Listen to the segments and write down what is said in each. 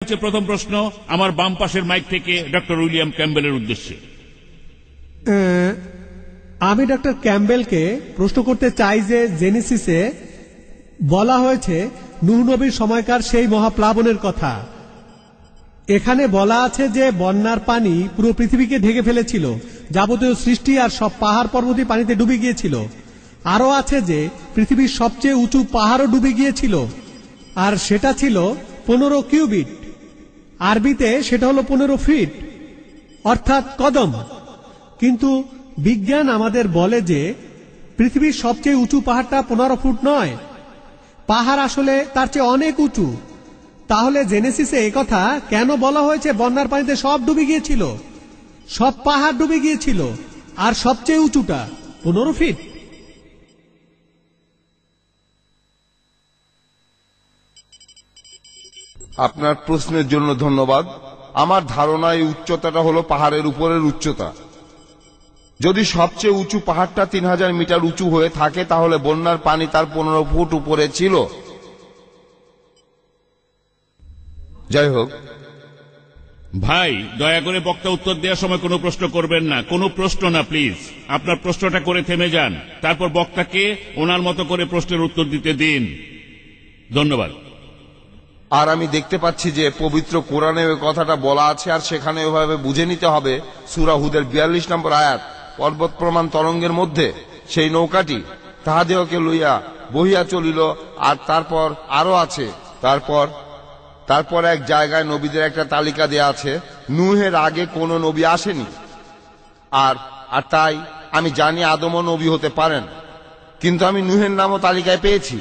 প্রথম প্রশ্ন আমার বাম পাশের মাইক থেকে ডক্টর উইলিয়াম ক্যাম্বেলের উদ্দেশ্যে। আমি ডক্টর ক্যাম্বেলকে প্রশ্ন করতে চাই যে জেনেসিসে বলা হয়েছে নূহ নবীর সময়কার সেই মহাপ্লাবনের কথা। এখানে বলা আছে যে বন্যার পানি পুরো পৃথিবীকে ঢেকে ফেলেছিল, যাবতীয় সৃষ্টি আর সব পাহাড় পর্বতই পানিতে ডুবে গিয়েছিল। আরো আছে যে পৃথিবীর সবচেয়ে উঁচু পাহাড়ও ডুবে গিয়েছিল, আর সেটা ছিল 15 কিউবিট। আরবিতে সেটা হলো 15 ফিট, অর্থাৎ কদম। কিন্তু বিজ্ঞান আমাদের বলে যে পৃথিবীর সবচেয়ে উঁচু পাহাড়টা 15 ফুট নয়, পাহাড় আসলে তার চেয়ে অনেক উঁচু। তাহলে জেনেসিসে একথা কেন বলা হয়েছে বন্যার পানিতে সব ডুবে গিয়েছিল, সব পাহাড় ডুবে গিয়েছিল, আর সবচেয়ে উঁচুটা 15 ফিট? আপনার প্রশ্নের জন্য ধন্যবাদ। আমার ধারণা এই উচ্চতাটা হলো পাহাড়ের উপরের উচ্চতা। যদি সবচেয়ে উঁচু পাহাড়টা 3000 মিটার উঁচু হয়ে থাকে তাহলে বন্যার পানি তার 15 ফুট উপরে ছিল। যাই হোক, ভাই দয়া করে বক্তা উত্তর দেওয়ার সময় কোনো প্রশ্ন করবেন না, কোনো প্রশ্ন না প্লিজ। আপনার প্রশ্নটা করে থেমে যান, তারপর বক্তাকে ওনার মতো করে প্রশ্নের উত্তর দিতে দিন। ধন্যবাদ। আর আমি দেখতে পাচ্ছি যে পবিত্র কোরআনে ওই কথাটা বলা আছে, আর সেখানে ওইভাবে বুঝে নিতে হবে। সূরা হুদের 42 নম্বর আয়াত, পর্বত প্রমাণ তরঙ্গের মধ্যে সেই নৌকাটি তাহাদেহকে লইয়া বহিয়া চলিল। আর তারপর আরো আছে, তারপর এক জায়গায় নবীদের একটা তালিকা দেয়া আছে। নূহের আগে কোনো নবী আসেনি, আর তাই আমি জানি আদমও নবী হতে পারেন, কিন্তু আমি নূহের নামও তালিকায় পেয়েছি।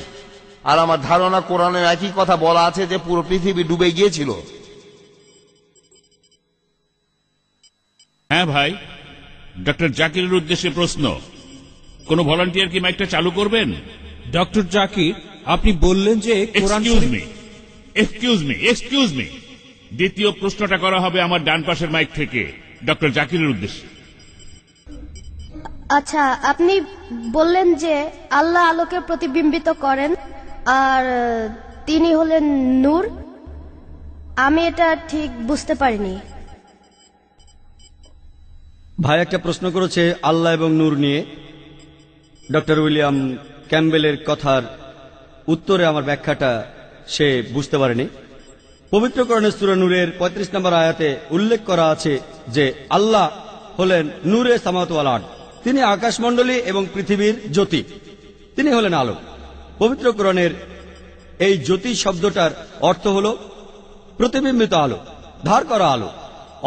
আর আমার ধারণা কোরআনে একই কথা বলা আছে যে পুরো পৃথিবী ডুবে গিয়েছিল। হ্যাঁ ভাই, ডক্টর জাকিরের উদ্দেশ্যে প্রশ্ন। কোন ভলান্টিয়ার কি মাইকটা চালু করবেন? ডক্টর জাকির, আপনি বললেন যে এক্সকিউজ মি, দ্বিতীয় প্রশ্নটা করা হবে আমার ডান পাশের মাইক থেকে ডক্টর জাকিরের উদ্দেশ্যে। আচ্ছা, আপনি বললেন যে আল্লাহ আলোকে প্রতিবিম্বিত করেন আর তিনি হলেন নূর। আমি এটা ঠিক বুঝতে পারিনি। ভাই একটা প্রশ্ন করেছে আল্লাহ এবং নূর নিয়ে। ডক্টর উইলিয়াম ক্যাম্বেলের কথার উত্তরে আমার ব্যাখ্যাটা সে বুঝতে পারেনি। পবিত্র কোরআনে সূরা নূরের 35 নম্বর আয়াতে উল্লেখ করা আছে যে আল্লাহ হলেন নূরে সামাওয়াত ওয়াল আরদ, তিনি আকাশমণ্ডলী এবং পৃথিবীর জ্যোতি, তিনি হলেন আলো। পবিত্র কোরআনের এই জ্যোতি শব্দটার অর্থ হল প্রতিবিম্বিত আলো, ধার করা আলো।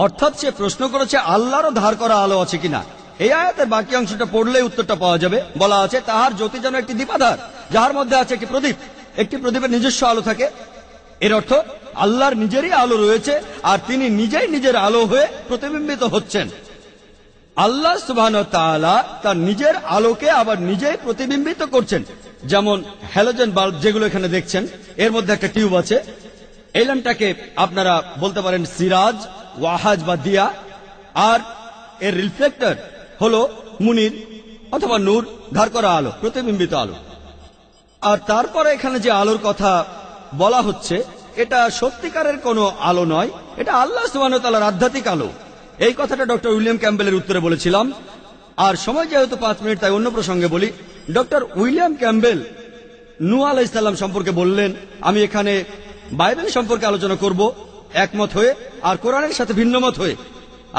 অর্থাৎ সে প্রশ্ন করেছে আল্লাহরও ধার করা আলো আছে কিনা। এই আয়াতের বাকি অংশটা পড়লেই উত্তরটা পাওয়া যাবে। বলা আছে তাহার জ্যোতি যেন একটি দীপাধার, যাহার মধ্যে আছে একটি প্রদীপ, একটি প্রদীপের নিজস্ব আলো থাকে। এর অর্থ আল্লাহর নিজেরই আলো রয়েছে, আর তিনি নিজেই নিজের আলো হয়ে প্রতিবিম্বিত হচ্ছেন। আল্লাহ সুবহানাহু ওয়া তাআলা তার নিজের আলোকে আবার নিজেই প্রতিবিম্বিত করছেন। যেমন হ্যালোজেন বাল্ব যেগুলো এখানে দেখছেন, এর মধ্যে একটা টিউব আছে। এই ল্যাম্পটাকে আপনারা বলতে পারেন সিরাজ, ওয়াহাজ বা দিয়া, আর এর রিফ্লেক্টর হলো মুনির অথবা নূর, ধার করা আলো, প্রতিবিম্বিত আলো। আর তারপরে এখানে যে আলোর কথা বলা হচ্ছে এটা সত্যিকারের কোনো আলো নয়, এটা আল্লাহ সুবহানাহু ওয়া তাআলার আধ্যাত্মিক আলো। এই কথাটা ডক্টর উইলিয়াম ক্যাম্বেলের উত্তরে বলেছিলাম। আর সময় যেহেতু 5 মিনিট, তাই অন্য প্রসঙ্গে বলি। ডক্টর উইলিয়াম ক্যাম্বেল নূহ আলাইহিস সালাম সম্পর্কে বললেন, আমি এখানে বাইবেল সম্পর্কে আলোচনা করব একমত হয়ে আর কোরআনের সাথে ভিন্নমত হয়ে।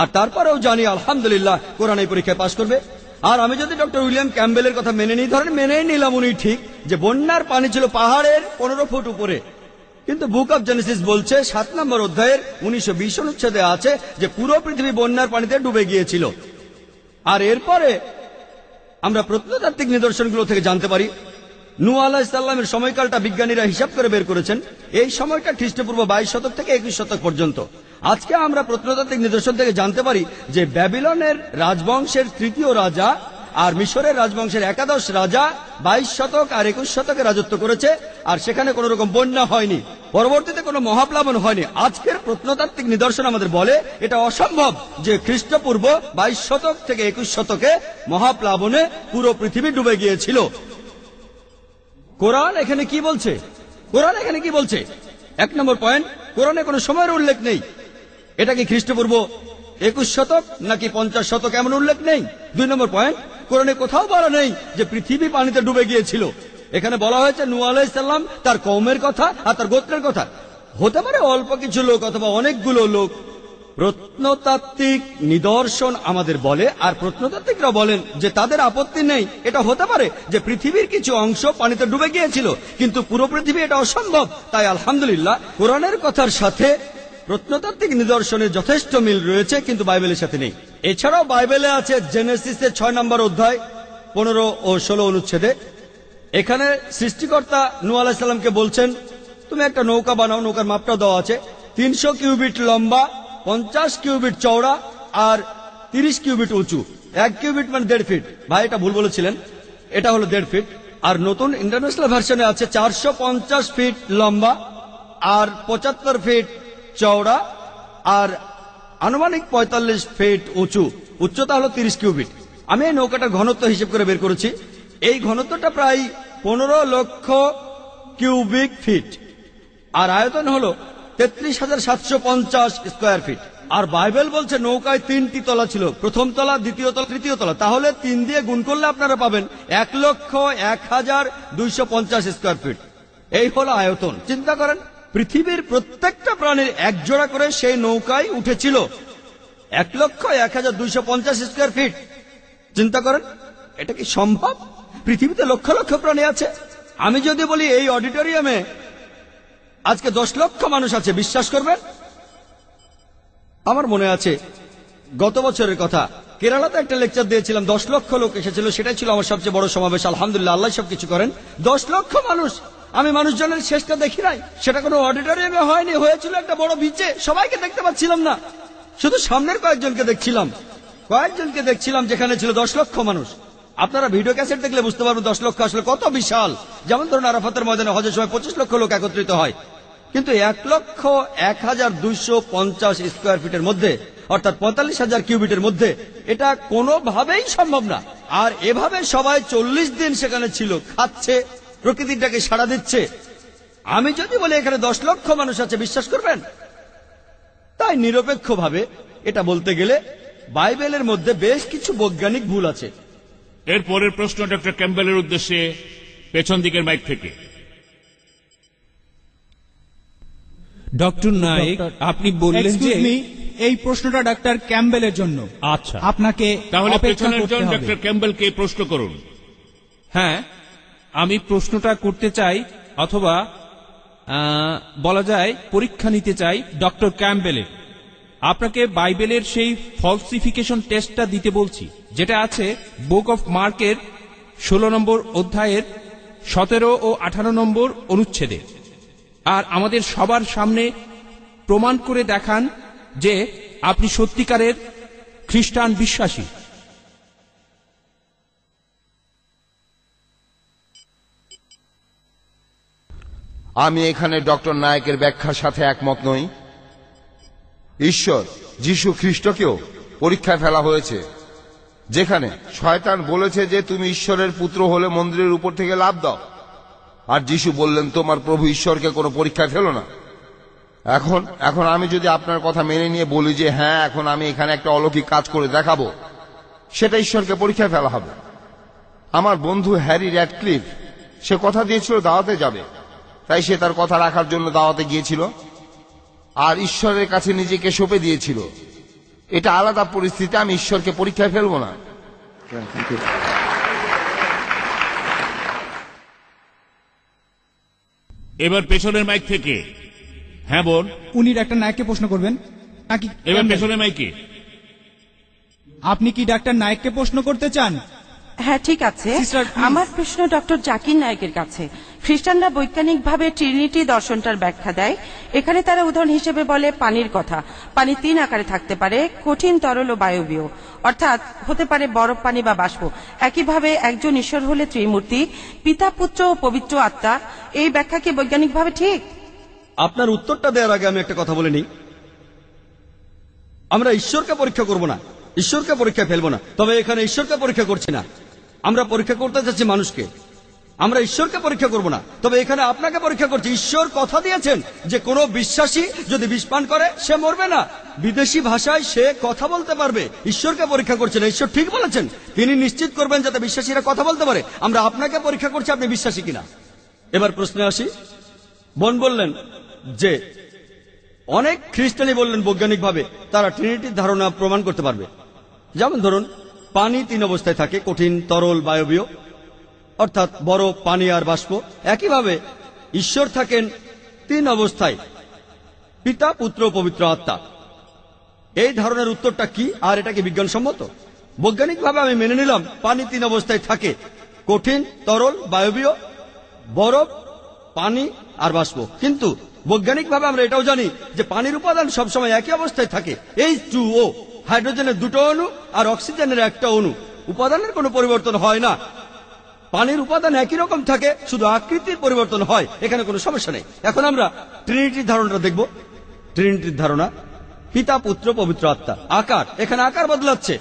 আর তারপরেও জানি আলহামদুলিল্লাহ কোরআন এই পরীক্ষায় পাশ করবে। আর আমি যদি ডক্টর উইলিয়াম ক্যাম্বেলের কথা মেনে নিই, ধরেন মেনেই নিলাম উনি ঠিক যে বন্যার পানি ছিল পাহাড়ের 15 ফুট উপরে, কিন্তু বুক অব জেনেসিস বলছে 7 নম্বর অধ্যায়ের 1920 অনুচ্ছেদে আছে যে পুরো পৃথিবী বন্যার পানিতে ডুবে গিয়েছিল। আর এরপরে আমরা প্রত্নতাত্ত্বিক নিদর্শনগুলো থেকে জানতে পারি নূহ আলাইহিস সালামের সময়কালটা বিজ্ঞানীরা হিসাব করে বের করেছেন। এই সময়টা খ্রিস্টপূর্ব 22 শতক থেকে 21 শতক পর্যন্ত। আজকে আমরা প্রত্নতাত্ত্বিক নিদর্শন থেকে জানতে পারি যে ব্যাবিলনের রাজবংশের 3য় রাজা আর মিশরের রাজবংশের 11 রাজা 22 শতক আর 21 শতকে রাজত্ব করেছে, আর সেখানে কোন রকম বন্যা হয়নি, পরবর্তীতে কোনো মহাপ্লাবন হয়নি। আজকের প্রত্নতাত্ত্বিক নিদর্শন আমাদের বলে এটা অসম্ভব যে খ্রিস্টপূর্ব 22 শতক থেকে 21 শতকে মহাপ্লাবনে পুরো পৃথিবী ডুবে গিয়েছিল। কোরআন এখানে কি বলছে? এক নম্বর পয়েন্ট, কোরআনে কোনো সময়ের উল্লেখ নেই। এটা কি খ্রিস্টপূর্ব 21 শতক নাকি 50 শতক এমন উল্লেখ নেই। 2 নম্বর পয়েন্ট, কোরআনে কোথাও বলা নেই যে পৃথিবী পানিতে ডুবে গিয়েছিল। এখানে বলা হয়েছে নূহ আলাইহিস সালাম, তার কওমের কথা আর তার গোত্রের কথা। হতে পারে অল্প কিছু লোক অথবা অনেকগুলো লোক। প্রত্নতাত্ত্বিক নিদর্শন আমাদের বলে, আর প্রত্নতাত্ত্বিকরা বলেন যে তাদের আপত্তি নেই। এটা হতে পারে যে পৃথিবীর কিছু অংশ পানিতে ডুবে গিয়েছিল, কিন্তু পুরো পৃথিবী এটা অসম্ভব। তাই আলহামদুলিল্লাহ কোরআনের কথার সাথে প্রত্নতাত্ত্বিক নিদর্শনের যথেষ্ট মিল রয়েছে, কিন্তু বাইবেলের সাথে নেই। এছাড়াও বাইবেলে আছে জেনেসিসের 6 নম্বর অধ্যায় 15 ও 16 অনুচ্ছেদে। এখানে সৃষ্টিকর্তা নূহ আলাইহিস সালামকে বলছেন, তুমি একটা নৌকা বানাও। নৌকার মাপটা দেওয়া আছে, 300 কিউবিট লম্বা, 50 কিউবিট চওড়া আর 30 কিউবিট উঁচু। 1 কিউবিট মানে 1.5 ফিট। ভাই এটা ভুল বলেছিলেন, এটা হলো 1.5 ফিট। আর নতুন ইন্টারন্যাশনাল ভার্সনে আছে 450 ফিট লম্বা আর 75 ফিট চওড়া আর আনুমানিক 45 ফিট উঁচু। উচ্চতা হলো 30 কিউবিট। আমি এই নৌকাটার ঘনত্ব হিসেব করে বের করেছি। এই ঘনত্বটা প্রায় 15 লক্ষ কিউবিক ফিট আর আয়তন হলো 33,750 স্কয়ার ফিট। আর বাইবেল বলছে নৌকায় 3টি তলা ছিল, প্রথম তলা, দ্বিতীয় তলা, তৃতীয় তলা। তাহলে 3 দিয়ে গুণ করলে আপনারা পাবেন 1,01,250 স্কয়ার ফিট। এই হলো আয়তন। চিন্তা করেন, পৃথিবীর প্রত্যেকটা প্রাণীর এক জোড়া করে সেই নৌকায় উঠেছিল। 1,01,250 স্কয়ার ফিট। চিন্তা করেন, এটা কি সম্ভব? পৃথিবীতে লক্ষ লক্ষ প্রাণী আছে। আমি যদি বলি এই অডিটোরিয়ামে আজকে 10 লক্ষ মানুষ আছে, বিশ্বাস করবেন? আমার মনে আছে গত বছরের কথা, কেরালাতে একটা লেকচার দিয়েছিলাম, 10 লক্ষ লোক এসেছিল। সেটাই ছিল আমার সবচেয়ে বড় সমাবেশ। আলহামদুলিল্লাহ, আল্লাহ সবকিছু করেন। 10 লক্ষ মানুষ। আমি মানুষজনের শেষটা দেখি নাই। সেটা কোনো অডিটোরিয়ামে হয়নি, হয়েছিল একটা বড় বিচে। সবাইকে দেখতে পাচ্ছিলাম না, শুধু সামনের কয়েকজনকে দেখছিলাম যেখানে ছিল 10 লক্ষ মানুষ। আপনারা ভিডিও ক্যাসেট দেখলে বুঝতে পারবেন 10 লক্ষ আসলে কত বিশাল। যেমন ধরুন আরাফাতের ময়দানে হজের সময় 25 লক্ষ লোক একত্রিত হয়, কিন্তু 1,01,250 স্কয়ার ফিটের মধ্যে, অর্থাৎ 45,000 কিউবিটের মধ্যে এটা কোনোভাবেই সম্ভব না। আর এভাবে সবাই 40 দিন সেখানে ছিল, খাচ্ছে, প্রকৃতিটাকে সাড়া দিচ্ছে। আমি যদি বলি এখানে 10 লক্ষ মানুষ আছে, বিশ্বাস করবেন? তাই নিরপেক্ষভাবে এটা বলতে গেলে বাইবেলের মধ্যে বেশ কিছু বৈজ্ঞানিক ভুল আছে। এর পরের প্রশ্ন ডক্টর ক্যাম্বেলের উদ্দেশ্যে, পেছন দিকের মাইক থেকে। ডক্টর নায়েক, আপনি বললেন যে এই প্রশ্নটা ডাক্তার ক্যাম্বেলের জন্য। আচ্ছা, আপনাকে তাহলে অপেক্ষা পেছনের করতে জন হবে। ডক্টর ক্যাম্বেলকে প্রশ্ন করুন। হ্যাঁ, আমি প্রশ্নটা করতে চাই, অথবা বলা যায় পরীক্ষা নিতে চাই ডক্টর ক্যাম্বেলের। আপনাকে বাইবেলের সেই ফলসিফিকেশন টেস্টটা দিতে বলছি, যেটা আছে বুক অফ মার্কের 16 নম্বর অধ্যায়ের 17 ও 18 নম্বর অনুচ্ছেদে। আর আমাদের সবার সামনে প্রমাণ করে দেখান যে আপনি সত্যিকারের খ্রিস্টান বিশ্বাসী। আমি এখানে ডক্টর নায়েকের ব্যাখ্যার সাথে একমত নই। ঈশ্বর যীশু খ্রিস্টকেও পরীক্ষায় ফেলা হয়েছে, যেখানে শয়তান বলেছে যে তুমি ঈশ্বরের পুত্র হলে মন্দিরের উপর থেকে লাফ দাও, আর যীশু বললেন তোমার প্রভু ঈশ্বরকে কোনো পরীক্ষায় ফেলো না। এখন আমি যদি আপনার কথা মেনে নিয়ে বলি যে হ্যাঁ, এখন আমি এখানে একটা অলৌকিক কাজ করে দেখাবো, সেটা ঈশ্বরকে পরীক্ষায় ফেলা হবে। আমার বন্ধু হ্যারি র্যাডক্লিফ, সে কথা দিয়েছিল দাওয়াতে যাবে, তাই সে তার কথা রাখার জন্য দাওয়াতে গিয়েছিল আর ঈশ্বরের কাছে নিজেকে সঁপে দিয়েছিল। এটা আলাদা পরিস্থিতি, আমি ঈশ্বরকে পরীক্ষায় ফেলবো না। এবার পেছনের মাইক থেকে। হ্যাঁ বোন, উনি ডাক্তার নায়েককে প্রশ্ন করবেন নাকি এবার ক্যাম্বেল? পেছনের মাইকে। আপনি কি ডাক্তার নায়েককে প্রশ্ন করতে চান? হ্যাঁ, ঠিক আছে। Sister, please. আমার প্রশ্ন ডক্টর জাকির নায়েকের কাছে। খ্রিস্টানরা বৈজ্ঞানিকভাবে ট্রিনিটি দর্শনটার ব্যাখ্যা দেয়। এখানে তারা উদাহরণ হিসেবে বলে পানির কথা। পানি 3 আকারে থাকতে পারে, কঠিন, তরল ও বায়বীয়, অর্থাৎ হতে পারে বরফ, পানি বা বাষ্প। একইভাবে একজন ঈশ্বর হলে ত্রিমূর্তি, পিতা, পুত্র ও পবিত্র আত্মা। এই ব্যাখ্যা কি বৈজ্ঞানিকভাবে ঠিক? আপনার উত্তরটা দেওয়ার আগে আমি একটা কথা বলে নিই। আমরা ঈশ্বরকে পরীক্ষা করব না, ঈশ্বরকে পরীক্ষা ফেলবো না। তবে এখানে ঈশ্বরকে পরীক্ষা করছি না, আমরা পরীক্ষা করতে চাচ্ছি মানুষকে। আমরা ঈশ্বরকে পরীক্ষা করব না, তবে এখানে আপনাকে পরীক্ষা করছি। ঈশ্বর কথা দিয়েছেন যে কোনো বিশ্বাসী যদি বিষ পান করে সে মরবে না, বিদেশি ভাষায় সে কথা বলতে পারবে। ঈশ্বরকে পরীক্ষা করছেন, ঈশ্বর ঠিক বলেছেন, তিনি নিশ্চিত করবেন যাতে বিশ্বাসীরা কথা বলতে পারে। আমরা আপনাকে পরীক্ষা করছি আপনি বিশ্বাসী কিনা। এবার প্রশ্নে আসি। বোন বললেন যে অনেক খ্রিস্টানই বললেন বৈজ্ঞানিকভাবে তারা ট্রিনিটির ধারণা প্রমাণ করতে পারবে। যেমন ধরুন, পানি 3 অবস্থায় থাকে, কঠিন, তরল, বায়বীয়, অর্থাৎ বরফ, পানি আর বাষ্প। একইভাবে ঈশ্বর থাকেন 3 অবস্থায়, পিতা, পুত্র, পবিত্র আত্মা। এই ধারণার উত্তরটা কি আর এটা কি বিজ্ঞানসম্মত? বৈজ্ঞানিকভাবে আমি মেনে নিলাম পানি 3 অবস্থায় থাকে, কঠিন, তরল, বায়বীয়, বরফ, পানি আর বাষ্প। কিন্তু বৈজ্ঞানিকভাবে আমরা এটাও জানি যে পানির উপাদান সবসময় একই অবস্থায় থাকে, H2O, হাইড্রোজেনের 2টো অণু আর অক্সিজেনের 1টা অণু। উপাদানের কোনো পরিবর্তন হয় না, পানির উপাদান একই রকম থাকে, শুধু আকৃতির পরিবর্তন হয়, এখানে কোনো সমস্যা নেই। এখন আমরা ট্রিনিটির ধারণাটা দেখব। ট্রিনিটির ধারণা, পিতা, পুত্র, পবিত্র আত্মা। আকার, এখানে আকার বদলাচ্ছে।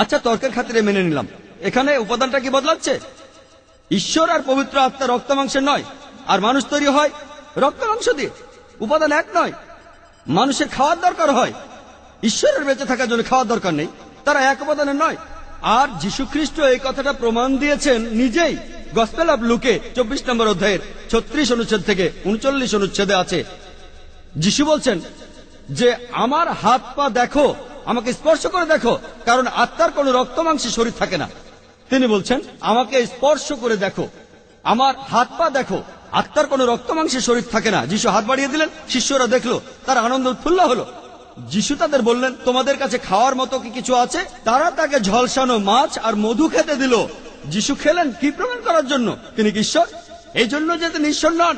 আচ্ছা, তর্কের খাতিরে মেনে নিলাম, এখানে উপাদানটা কি বদলাচ্ছে? ঈশ্বর আর পবিত্র আত্মা রক্ত মাংসের নয়, আর মানুষ তৈরি হয় রক্ত মাংস দিয়ে। উপাদান এক নয়, মানুষের খাওয়ার দরকার হয়, ঈশ্বরের বেঁচে থাকার জন্য খাওয়ার দরকার নেই, তারা এক উপাদানের নয়। আর যীশু খ্রিস্ট এই কথাটা প্রমাণ দিয়েছেন নিজেই। গসপেল অফ লুকে 24 নম্বর অধ্যায়ের 36 অনুচ্ছেদ থেকে 39 অনুচ্ছেদে আছে, যীশু বলছেন যে আমার হাত পা দেখো, আমাকে স্পর্শ করে দেখো, কারণ আত্মার কোনো রক্ত মাংসে শরীর থাকে না। তিনি বলছেন আমাকে স্পর্শ করে দেখো, আমার হাত পা দেখো, আত্মার কোনো রক্ত মাংসে শরীর থাকে না। যীশু হাত বাড়িয়ে দিলেন, শিষ্যরা দেখলো, তার আনন্দ উৎফুল্ল হলো। যীশু তাদের বললেন তোমাদের কাছে খাওয়ার মতো কি কিছু আছে? তারা তাকে ঝলসানো মাছ আর মধু খেতে দিল। যীশু খেলেন কি প্রমাণ করার জন্য? তিনি কি ঈশ্বর? এই জন্য যে তিনি ঈশ্বর নন।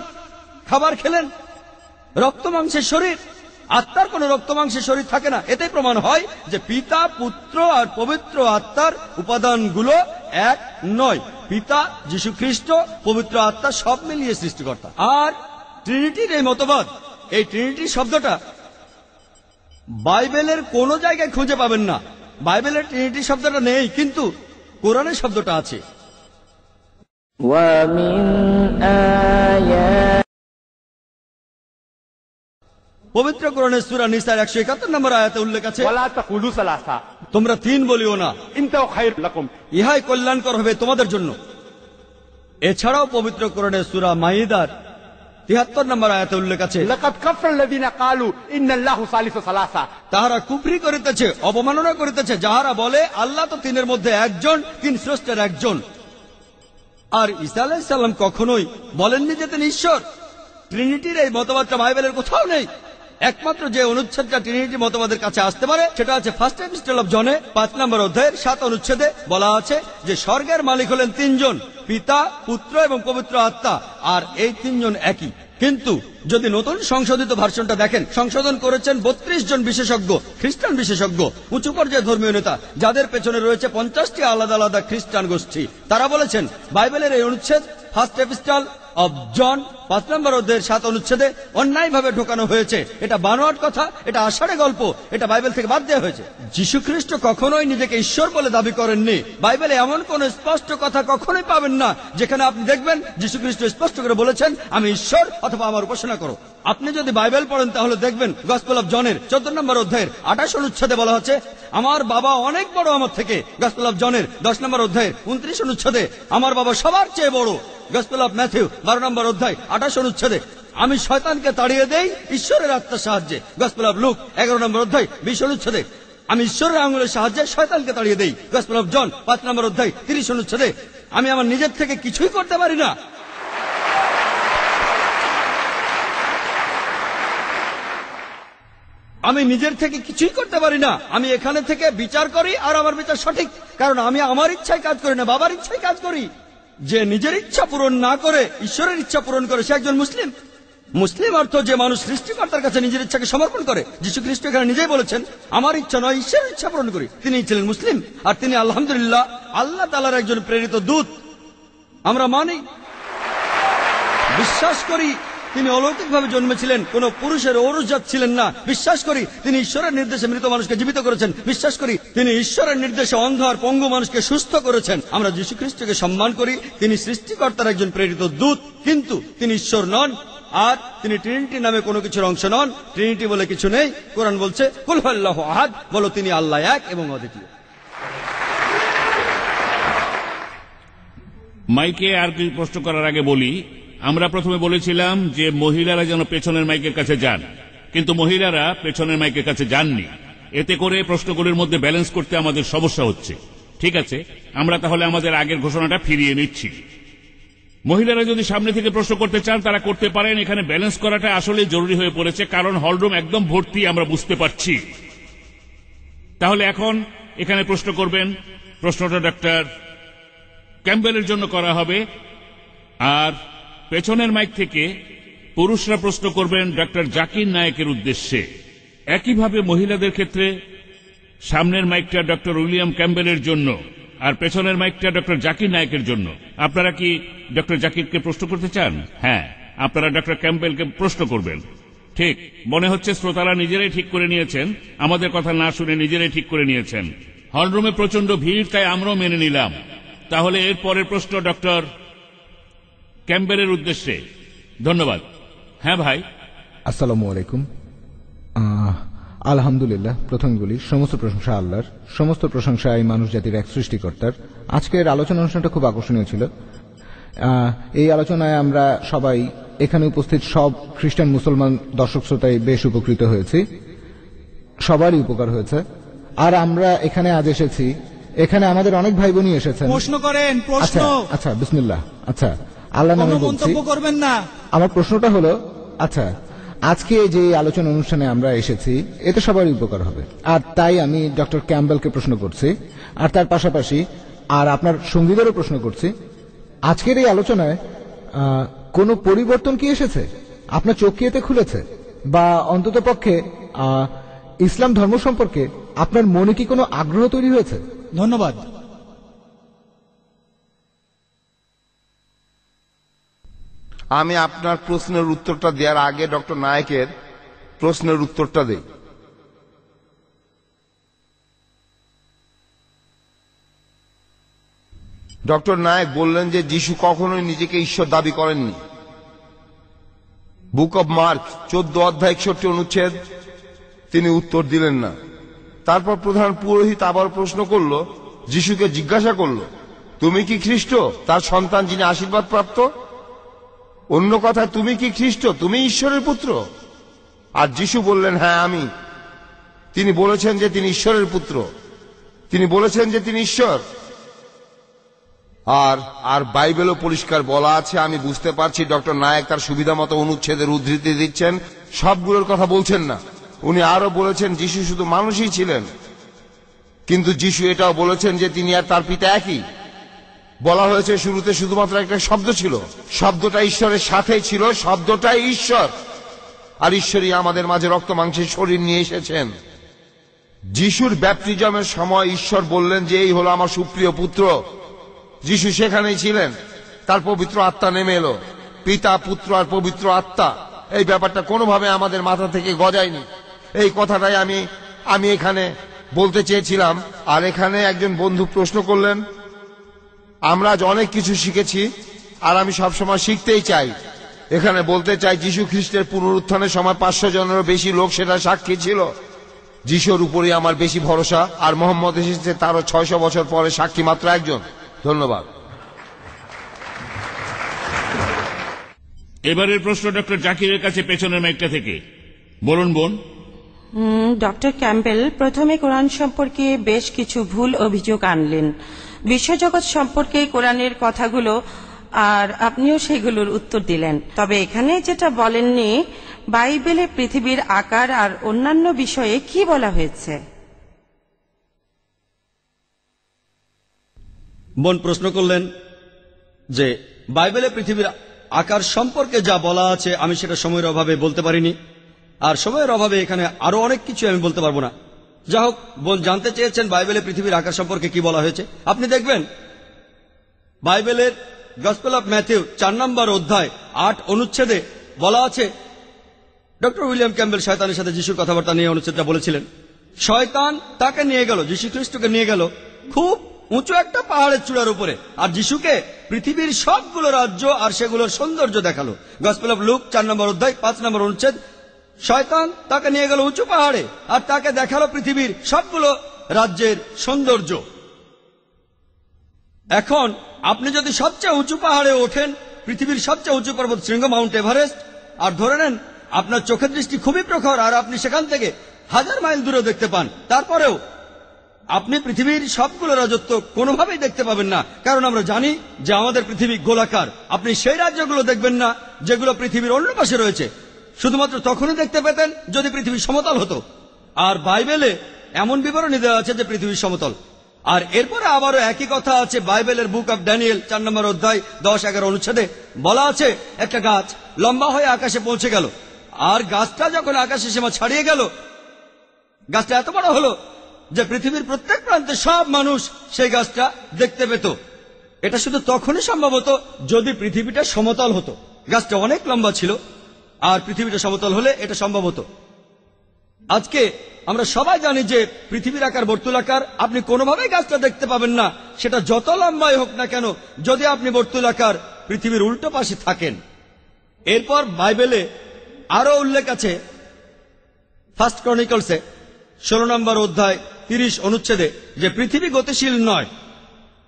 খাবার খেলেন, রক্ত মাংসের শরীর, আত্মার কোনো রক্ত মাংসের শরীর থাকে না। এতে প্রমাণ হয় যে পিতা, পুত্র আর পবিত্র আত্মার উপাদানগুলো এক নয়। পিতা, যীশু খ্রিস্ট, পবিত্র আত্মা সব মিলিয়ে সৃষ্টিকর্তা। আর ট্রিনিটির এই মতবাদ, এই ট্রিনিটি শব্দটা বাইবেলের কোন জায়গায় খুঁজে পাবেন না। বাইবেলের ট্রিনিটি শব্দটা নেই, কিন্তু কোরআনের শব্দটা আছে। পবিত্র কোরআনের সূরা নিসার 171 নম্বর আয়াতে উল্লেখ আছে, তোমরা 3 বলিও না, ইহাই কল্যাণকর হবে তোমাদের জন্য। এছাড়াও পবিত্র কোরআনের সূরা মাইদার 73 নম্বর আয়াতে উল্লেখ আছে, তাহারা কুফরি করিতেছে, অবমাননা করিতেছে, যাহারা বলে আল্লাহ তো 3-এর মধ্যে একজন, 3 স্রষ্টার একজন। আর ঈসা আলাইহিস সালাম কখনোই বলেননি যে তিনি ঈশ্বর। ট্রিনিটির এই মতবাদটা বাইবেলের কোথাও নেই। একমাত্র যে অনুচ্ছেদটা ট্রিনিটি মতবাদের কাছে আসতে পারে সেটা আছে ফার্স্ট এপিস্টল অফ জনে 5 নম্বর অধ্যায়ের 7 অনুচ্ছেদে বলা আছে যে স্বর্গের মালিক হলেন 3 জন, পিতা, পুত্র এবং পবিত্র আত্মা, আর এই 3 জন একই। কিন্তু যদি নতুন সংশোধিত ভার্সনটা দেখেন, সংশোধন করেছেন 32 জন বিশেষজ্ঞ, খ্রিস্টান বিশেষজ্ঞ, উঁচু পর্যায়ে ধর্মীয় নেতা, যাদের পেছনে রয়েছে 50টি আলাদা আলাদা খ্রিস্টান গোষ্ঠী। তারা বলেছেন বাইবেলের এই অনুচ্ছেদ ফার্স্ট এপিস্টল অব জন 5 নম্বর অধ্যায়ের 7 অনুচ্ছেদে অন্যায়ভাবে ঢোকানো হয়েছে। এটা বানোয়াট কথা, এটা আষাঢ়ে গল্প, এটা বাইবেল থেকে বাদ দেওয়া হয়েছে। যীশু খ্রিস্ট কখনোই নিজেকে ঈশ্বর বলে দাবি করেননি। বাইবেলে এমন কোন স্পষ্ট কথা কখনোই পাবেন না যেখানে আপনি দেখবেন যীশু খ্রিস্ট স্পষ্ট করে বলেছেন আমি ঈশ্বর অথবা আমার উপাসনা করো। আপনি যদি বাইবেল পড়েন তাহলে দেখবেন গসপেল অফ জনের 14 নম্বর অধ্যায়ের 28 অনুচ্ছেদে বলা হচ্ছে আমার বাবা অনেক বড় আমার থেকে। গসপেল অফ জনের 10 নম্বর অধ্যায়ের 29 অনুচ্ছেদে আমার বাবা সবার চেয়ে বড়। গসপেল অফ ম্যাথিউ 12 নম্বর অধ্যায় 28 অনুচ্ছেদে আমি শয়তানকে তাড়িয়ে দেই ঈশ্বরের আত্মার সাহায্যে। গসপেল অফ লুক 11 নম্বর অধ্যায় 20 অনুচ্ছেদে আমি ঈশ্বরের আঙুলের সাহায্যে শয়তানকে তাড়িয়ে দেই। গসপেল অফ জন 5 নম্বর অধ্যায় 30 অনুচ্ছেদে আমি আমার নিজের থেকে কিছুই করতে পারি না। আমি নিজের থেকে কিছুই করতে পারি না। আমি এখানে থেকে বিচার করি আর আমার বিচার সঠিক, কারণ আমি আমার ইচ্ছায় কাজ করি না, বাবার ইচ্ছায় কাজ করি। যে নিজের ইচ্ছা পূরণ না করে ঈশ্বরের ইচ্ছা পূরণ করে সে একজন মুসলিম। মুসলিম অর্থ যে মানুষ সৃষ্টিকর্তার কাছে নিজের ইচ্ছাকে সমর্পণ করে। যীশু খ্রিস্ট এখানে নিজেই বলেছেন আমার ইচ্ছা নয় ঈশ্বরের ইচ্ছা পূরণ করি। তিনি ছিলেন মুসলিম, আর তিনি আলহামদুলিল্লাহ আল্লাহ তাআলার একজন প্রেরিত দূত। আমরা মানি, বিশ্বাস করি তিনি অলৌকিকভাবে জন্মেছিলেন, কোন পুরুষের ঔরসজাত ছিলেন না। বিশ্বাস করি তিনি ঈশ্বরের নির্দেশে মৃত মানুষকে জীবিত করেছেন। বিশ্বাস করি তিনি ঈশ্বরের নির্দেশে অন্ধ আর পঙ্গু মানুষকে সুস্থ করেছেন। আমরা যীশু খ্রিস্টকে সম্মান করি, তিনি সৃষ্টিকর্তার একজন প্রেরিত দূত, কিন্তু তিনি ঈশ্বর নন। আর তিনি ট্রিনিটি নামে কোনো কিছুর অংশ নন। ট্রিনিটি বলে কিছু নেই। কোরআন বলছে কুল হুয়াল্লাহু আহাদ, বলো তিনি আল্লাহ এক এবং অদ্বিতীয়। মাইকে আর কি প্রশ্ন করার আগে বলি, আমরা প্রথমে বলেছিলাম যে মহিলারা যেন পেছনের মাইকের কাছে যান, কিন্তু মহিলারা পেছনের মাইকের কাছে যাননি। এতে করে প্রশ্নগুলির মধ্যে ব্যালেন্স করতে আমাদের সমস্যা হচ্ছে। ঠিক আছে, আমরা তাহলে আমাদের আগের ঘোষণাটা ফিরিয়ে নিচ্ছি। মহিলারা যদি সামনে থেকে প্রশ্ন করতে চান তারা করতে পারেন। এখানে ব্যালেন্স করাটা আসলে জরুরি হয়ে পড়েছে, কারণ হলরুম একদম ভর্তি, আমরা বুঝতে পারছি। তাহলে এখন এখানে প্রশ্ন করবেন, প্রশ্নটা ডক্টর ক্যাম্বেলের জন্য করা হবে, আর পেছনের মাইক থেকে পুরুষরা প্রশ্ন করবেন ডক্টর জাকির নায়েকের উদ্দেশ্যে। একইভাবে মহিলাদের ক্ষেত্রে সামনের মাইকটা ডক্টর উইলিয়াম ক্যাম্বেলের জন্য আর পেছনের মাইকটা ডক্টর জাকির নায়েকের জন্য। আপনারা কি ডক্টর জাকিরকে প্রশ্ন করতে চান? হ্যাঁ, আপনারা ডক্টর ক্যাম্বেলকে প্রশ্ন করবেন। ঠিক, মনে হচ্ছে শ্রোতারা নিজেরাই ঠিক করে নিয়েছেন, আমাদের কথা না শুনে নিজেরাই ঠিক করে নিয়েছেন। হলরুমে প্রচন্ড ভিড়, তাই আমরাও মেনে নিলাম। তাহলে এর পরের প্রশ্ন ডক্টর ক্যাম্বেলের উদ্দেশ্যে। ধন্যবাদ। হ্যাঁ ভাই। আসসালামু আলাইকুম। আলহামদুলিল্লাহ, প্রথমে বলি সমস্ত প্রশংসা আল্লাহর, সমস্ত প্রশংসা এই মানুষ জাতির এক সৃষ্টিকর্তার। আজকের আলোচনা অনুষ্ঠানটা খুব আকর্ষণীয় ছিল। এই আলোচনায় আমরা সবাই এখানে উপস্থিত সব খ্রিস্টান মুসলমান দর্শক শ্রোতায় বেশ উপকৃত হয়েছি, সবারই উপকার হয়েছে। আর আমরা এখানে আজ এসেছি, এখানে আমাদের অনেক ভাই বোনই এসেছেন। প্রশ্ন করেন, প্রশ্ন। আচ্ছা বিসমিল্লাহ। আচ্ছা, আল্লাহ নামে বলছি। মন্তব্য করবেন না। আমার প্রশ্নটা হলো, আচ্ছা আজকে যে আলোচনা অনুষ্ঠানে আমরা এসেছি এতে সবারই উপকার হবে, আর তাই আমি ডক্টর ক্যাম্বেলকে প্রশ্ন করছি, আর তার পাশাপাশি আর আপনার সঙ্গীদেরও প্রশ্ন করছি, আজকের এই আলোচনায় কোনো পরিবর্তন কি এসেছে? আপনার চোখ কি এতে খুলেছে? বা অন্তত পক্ষে ইসলাম ধর্ম সম্পর্কে আপনার মনে কি কোনো আগ্রহ তৈরি হয়েছে? ধন্যবাদ। আমি আপনার প্রশ্নের উত্তরটা দেওয়ার আগে ডক্টর নায়েকের প্রশ্নের উত্তরটা দেই। ডক্টর নায়েক বললেন যে যিশু কখনোই নিজেকে ঈশ্বর দাবি করেননি। বুক অব মার্ক 14 অধ্যায় 61 অনুচ্ছেদ তিনি উত্তর দিলেন না। তারপর প্রধান পুরোহিত আবার প্রশ্ন করল, যিশুকে জিজ্ঞাসা করল, তুমি কি খ্রিস্ট, তার সন্তান যিনি আশীর্বাদ প্রাপ্ত? অন্য কথা, তুমি কি খ্রিস্ট, তুমি ঈশ্বরের পুত্র? আর যিশু বললেন, হ্যাঁ আমি। তিনি বলেছেন যে তিনি ঈশ্বরের পুত্র, তিনি বলেছেন যে তিনি ঈশ্বর। আর বাইবেলও পরিষ্কার বলা আছে। আমি বুঝতে পারছি ডক্টর নায়েক তার সুবিধা মতো অনুচ্ছেদের উদ্ধৃতি দিচ্ছেন, সবগুলোর কথা বলছেন না। উনি আরো বলেছেন যিশু শুধু মানুষই ছিলেন, কিন্তু যিশু এটাও বলেছেন যে তিনি আর তার পিতা একই। বলা হয়েছে শুরুতে শুধুমাত্র একটা শব্দ ছিল, শব্দটা ঈশ্বরের সাথেই ছিল, শব্দটাই ঈশ্বর। আর ঈশ্বরই আমাদের মাঝে রক্ত মাংসের শরীর নিয়ে এসেছেন। যিশুর ব্যাপটিজমের সময় ঈশ্বর বললেন যে এই হলো আমার সুপ্রিয় পুত্র। যিশু সেখানেই ছিলেন, তার পবিত্র আত্মা নেমে এলো। পিতা, পুত্র আর পবিত্র আত্মা, এই ব্যাপারটা কোনোভাবে আমাদের মাথা থেকে গজায়নি। এই কথাটাই আমি এখানে বলতে চেয়েছিলাম। আর এখানে একজন বন্ধু প্রশ্ন করলেন, আমরা আজ অনেক কিছু শিখেছি, আর আমি সবসময় শিখতেই চাই। এখানে বলতে চাই, যিশু খ্রিস্টের পুনরুত্থানের সময় 500 জনেরও বেশি লোক সেটা সাক্ষী ছিল। যিশুর উপরই আমার বেশি ভরসা, আর মোহাম্মদ এসেছে তারও 600 বছর পরে, সাক্ষী মাত্র একজন। ধন্যবাদ। এবারের প্রশ্ন ডক্টর জাকিরের কাছে, পেছনের মাইকটা থেকে। বলুন বোন। ডক্টর ক্যাম্বেল প্রথমে কোরআন সম্পর্কে বেশ কিছু ভুল অভিযোগ আনলেন, বিশ্বজগৎ সম্পর্কে কোরআনের কথাগুলো, আর আপনিও সেগুলোর উত্তর দিলেন। তবে এখানে যেটা বলেননি, বাইবেলে পৃথিবীর আকার আর অন্যান্য বিষয়ে কি বলা হয়েছে? বোন প্রশ্ন করলেন যে বাইবেলে পৃথিবীর আকার সম্পর্কে যা বলা আছে আমি সেটা সময়ের অভাবে বলতে পারিনি, আর সময়ের অভাবে এখানে আরো অনেক কিছু আমি বলতে পারবো না। যা হোক, বোন জানতে চেয়েছেন বাইবেলে পৃথিবীর আকার সম্পর্কে কি বলা হয়েছে। আপনি দেখবেন বাইবেলের গসপেল অফ ম্যাথিউ 4 নম্বর অধ্যায় 8 অনুচ্ছেদে বলা আছে ডক্টর উইলিয়াম ক্যাম্বেল শয়তানের সাথে যিশুর কথাবার্তা নিয়ে অনুচ্ছেদটা বলেছিলেন। শয়তান তাকে নিয়ে গেল, যীশু খ্রিস্টকে নিয়ে গেল খুব উঁচু একটা পাহাড়ের চূড়ার উপরে, আর যিশুকে পৃথিবীর সবগুলো রাজ্য আর সেগুলোর সৌন্দর্য দেখালো। গসপেল অফ লুক 4 নম্বর অধ্যায় 5 নম্বর অনুচ্ছেদ। শয়তান তাকে নিয়ে গেল উঁচু পাহাড়ে আর তাকে দেখালো পৃথিবীর সবগুলো রাজ্যের সৌন্দর্য। এখন আপনি যদি সবচেয়ে উঁচু পাহাড়ে ওঠেন, পৃথিবীর সবচেয়ে উঁচু পর্বত শৃঙ্গ মাউন্ট এভারেস্ট, আর ধরে নেন আপনার চোখের দৃষ্টি খুবই প্রখর আর আপনি সেখান থেকে 1000 মাইল দূরে দেখতে পান, তারপরেও আপনি পৃথিবীর সবগুলো রাজত্ব কোনোভাবেই দেখতে পাবেন না, কারণ আমরা জানি যে আমাদের পৃথিবী গোলাকার। আপনি সেই রাজ্যগুলো দেখবেন না যেগুলো পৃথিবীর অন্য পাশে রয়েছে, শুধুমাত্র তখনই দেখতে পেতেন যদি পৃথিবী সমতল হতো। আর বাইবেলে এমন বিবরণী দেওয়া আছে যে পৃথিবী সমতল। আর এরপরে আবারও একই কথা আছে বাইবেলের বুক অব ড্যানিয়েল 4 নম্বর অধ্যায় 10-11 অনুচ্ছেদে। বলা আছে একটা গাছ লম্বা হয়ে আকাশে পৌঁছে গেল, আর গাছটা যখন আকাশে সীমা ছাড়িয়ে গেল, গাছটা এত বড় হলো যে পৃথিবীর প্রত্যেক প্রান্তে সব মানুষ সেই গাছটা দেখতে পেত। এটা শুধু তখনই সম্ভব হতো যদি পৃথিবীটা সমতল হতো। গাছটা অনেক লম্বা ছিল, আর পৃথিবীটা সমতল হলে এটা সম্ভব হতো। আজকে আমরা সবাই জানি যে পৃথিবীর আকার বর্তুলাকার, আপনি কোনোভাবেই গাছটা দেখতে পাবেন না, সেটা যত লম্বাই হোক না কেন, যদি আপনি বর্তুলাকার পৃথিবীর উল্টো পাশে থাকেন। এরপর বাইবেলে আরো উল্লেখ আছে ফার্স্ট ক্রনিকলসে 16 নম্বর অধ্যায় 30 অনুচ্ছেদে যে পৃথিবী গতিশীল নয়।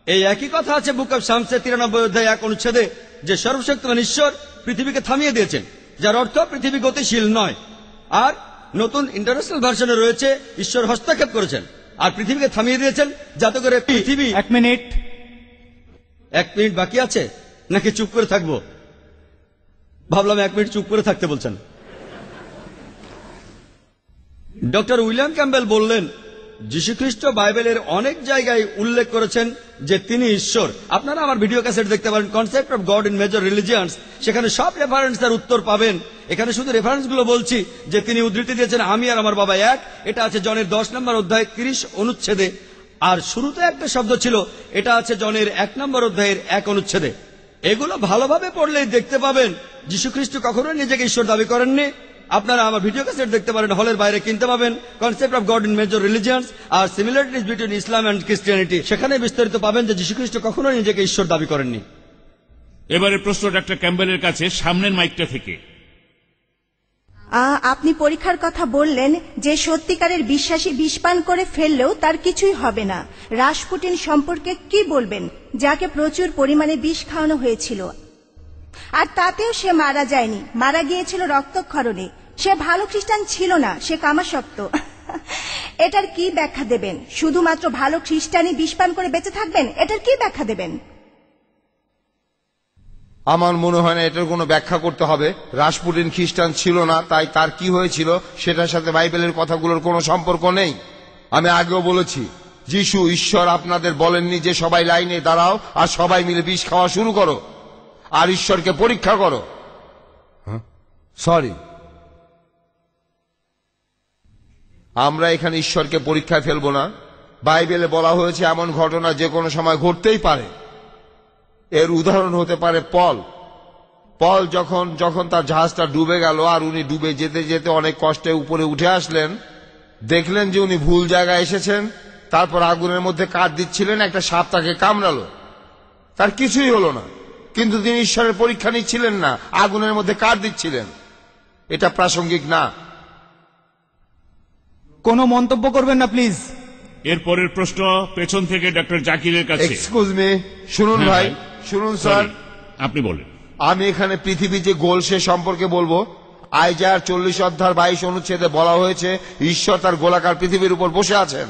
এই একই কথা আছে বুক অব শামসে 93 অধ্যায় 1 অনুচ্ছেদে যে সর্বশক্তিমান ঈশ্বর পৃথিবীকে থামিয়ে দিয়েছেন, যার অর্থ পৃথিবী গতিশীল নয়। আর নতুন ইন্টারন্যাশনাল ভার্সনে রয়েছে ঈশ্বর হস্তক্ষেপ করেছেন আর পৃথিবীকে থামিয়ে দিয়েছেন যাতে করে পৃথিবী। 1 মিনিট বাকি আছে নাকি চুপ করে থাকবো? ভাবলাম 1 মিনিট চুপ করে থাকতে বলছেন। ডক্টর উইলিয়াম ক্যাম্বেল বললেন যীশুখ্রিস্ট বাইবেলের অনেক জায়গায় উল্লেখ করেছেন যে তিনি ঈশ্বর। আপনারা আমার ভিডিও ক্যাসেট দেখতে পারেন, concept of God in major religions, সেখানে সব রেফারেন্সের উত্তর পাবেন। এখানে শুধু রেফারেন্সগুলো বলছি যে তিনি উদ্ধৃতি দিয়েছেন আমি আর আমার বাবা এক। এটা আছে জনের 10 নম্বর অধ্যায় 30 অনুচ্ছেদে। আর শুরুতে একটা শব্দ ছিল, এটা আছে জনের 1 নম্বর অধ্যায়ের 1 অনুচ্ছেদে। এগুলো ভালোভাবে পড়লেই দেখতে পাবেন যীশুখ্রিস্ট কখনোই নিজেকে ঈশ্বর দাবি করেননি। আপনারা আমার ভিডিও ক্যাসেট দেখতে পারেন, হলের বাইরে কিনতে পাবেন, concept of God in major religions আর similarities between Islam and Christianity. সেখানে বিস্তারিত পাবেন যে যীশুখ্রিস্ট কখনোই নিজেকে ঈশ্বর দাবি করেননি। এবারে প্রশ্ন ডক্টর ক্যাম্বেলের কাছে, সামনের মাইকটা থেকে। আপনি পরীক্ষার কথা বললেন যে সত্যিকারের বিশ্বাসী বিষপান করে ফেললেও তার কিছুই হবে না। রাসপুটিন সম্পর্কে কি বলবেন, যাকে প্রচুর পরিমাণে বিষ খাওয়ানো হয়েছিল আর তাতেও সে মারা যায়নি, মারা গিয়েছিল রক্তক্ষরণে। সে ভালো খ্রিস্টান ছিল না, সে কামাসক্ত। এটার কি ব্যাখ্যা দেবেন? শুধুমাত্র ভালো খ্রিস্টানই বিষপান করে বেঁচে থাকবেন, এটার কি ব্যাখ্যা দেবেন? আমার মনে হয় না এটার কোনো ব্যাখ্যা করতে হবে। রাসপুটিন খ্রিস্টান ছিল না, তাই তার কি হয়েছিল সেটার সাথে বাইবেলের কথাগুলোর কোনো সম্পর্ক নেই। আমি আগেও বলেছি, যিশু ঈশ্বর আপনাদের বলেননি যে সবাই লাইনে দাঁড়াও আর সবাই মিলে বিষ খাওয়া শুরু করো আর ঈশ্বরকে পরীক্ষা করো। সরি, আমরা এখানে ঈশ্বরকে পরীক্ষায় ফেলবো না। বাইবেলে বলা হয়েছে এমন ঘটনা যে কোনো সময় ঘটতেই পারে। এর উদাহরণ হতে পারে পল যখন তার জাহাজটা ডুবে গেল আর উনি ডুবে যেতে যেতে অনেক কষ্টে উপরে উঠে আসলেন, দেখলেন যে উনি ভুল জায়গায় এসেছেন। তারপর আগুনের মধ্যে কাঠ দিচ্ছিলেন, একটা সাপ তাকে কামড়ালো, তার কিছুই হলো না, কিন্তু তিনি ঈশ্বরের পরীক্ষা নিচ্ছিলেন না, আগুনের মধ্যে কাঠ দিচ্ছিলেন। এটা প্রাসঙ্গিক না। কোনো মন্তব্য করবেন না প্লিজ। এরপরের প্রশ্ন পেছন থেকে ডক্টর জাকিরের কাছে। এক্সকিউজ মি, শুনুন ভাই, শুনুন স্যার, আপনি বলেন। আমি এখানে পৃথিবী যে গোল সে সম্পর্কে বলবো। আইজার 40 অধ্যায় 22 অনুচ্ছেদে বলা হয়েছে ঈশ্বর তার গোলাকার পৃথিবীর উপর বসে আছেন।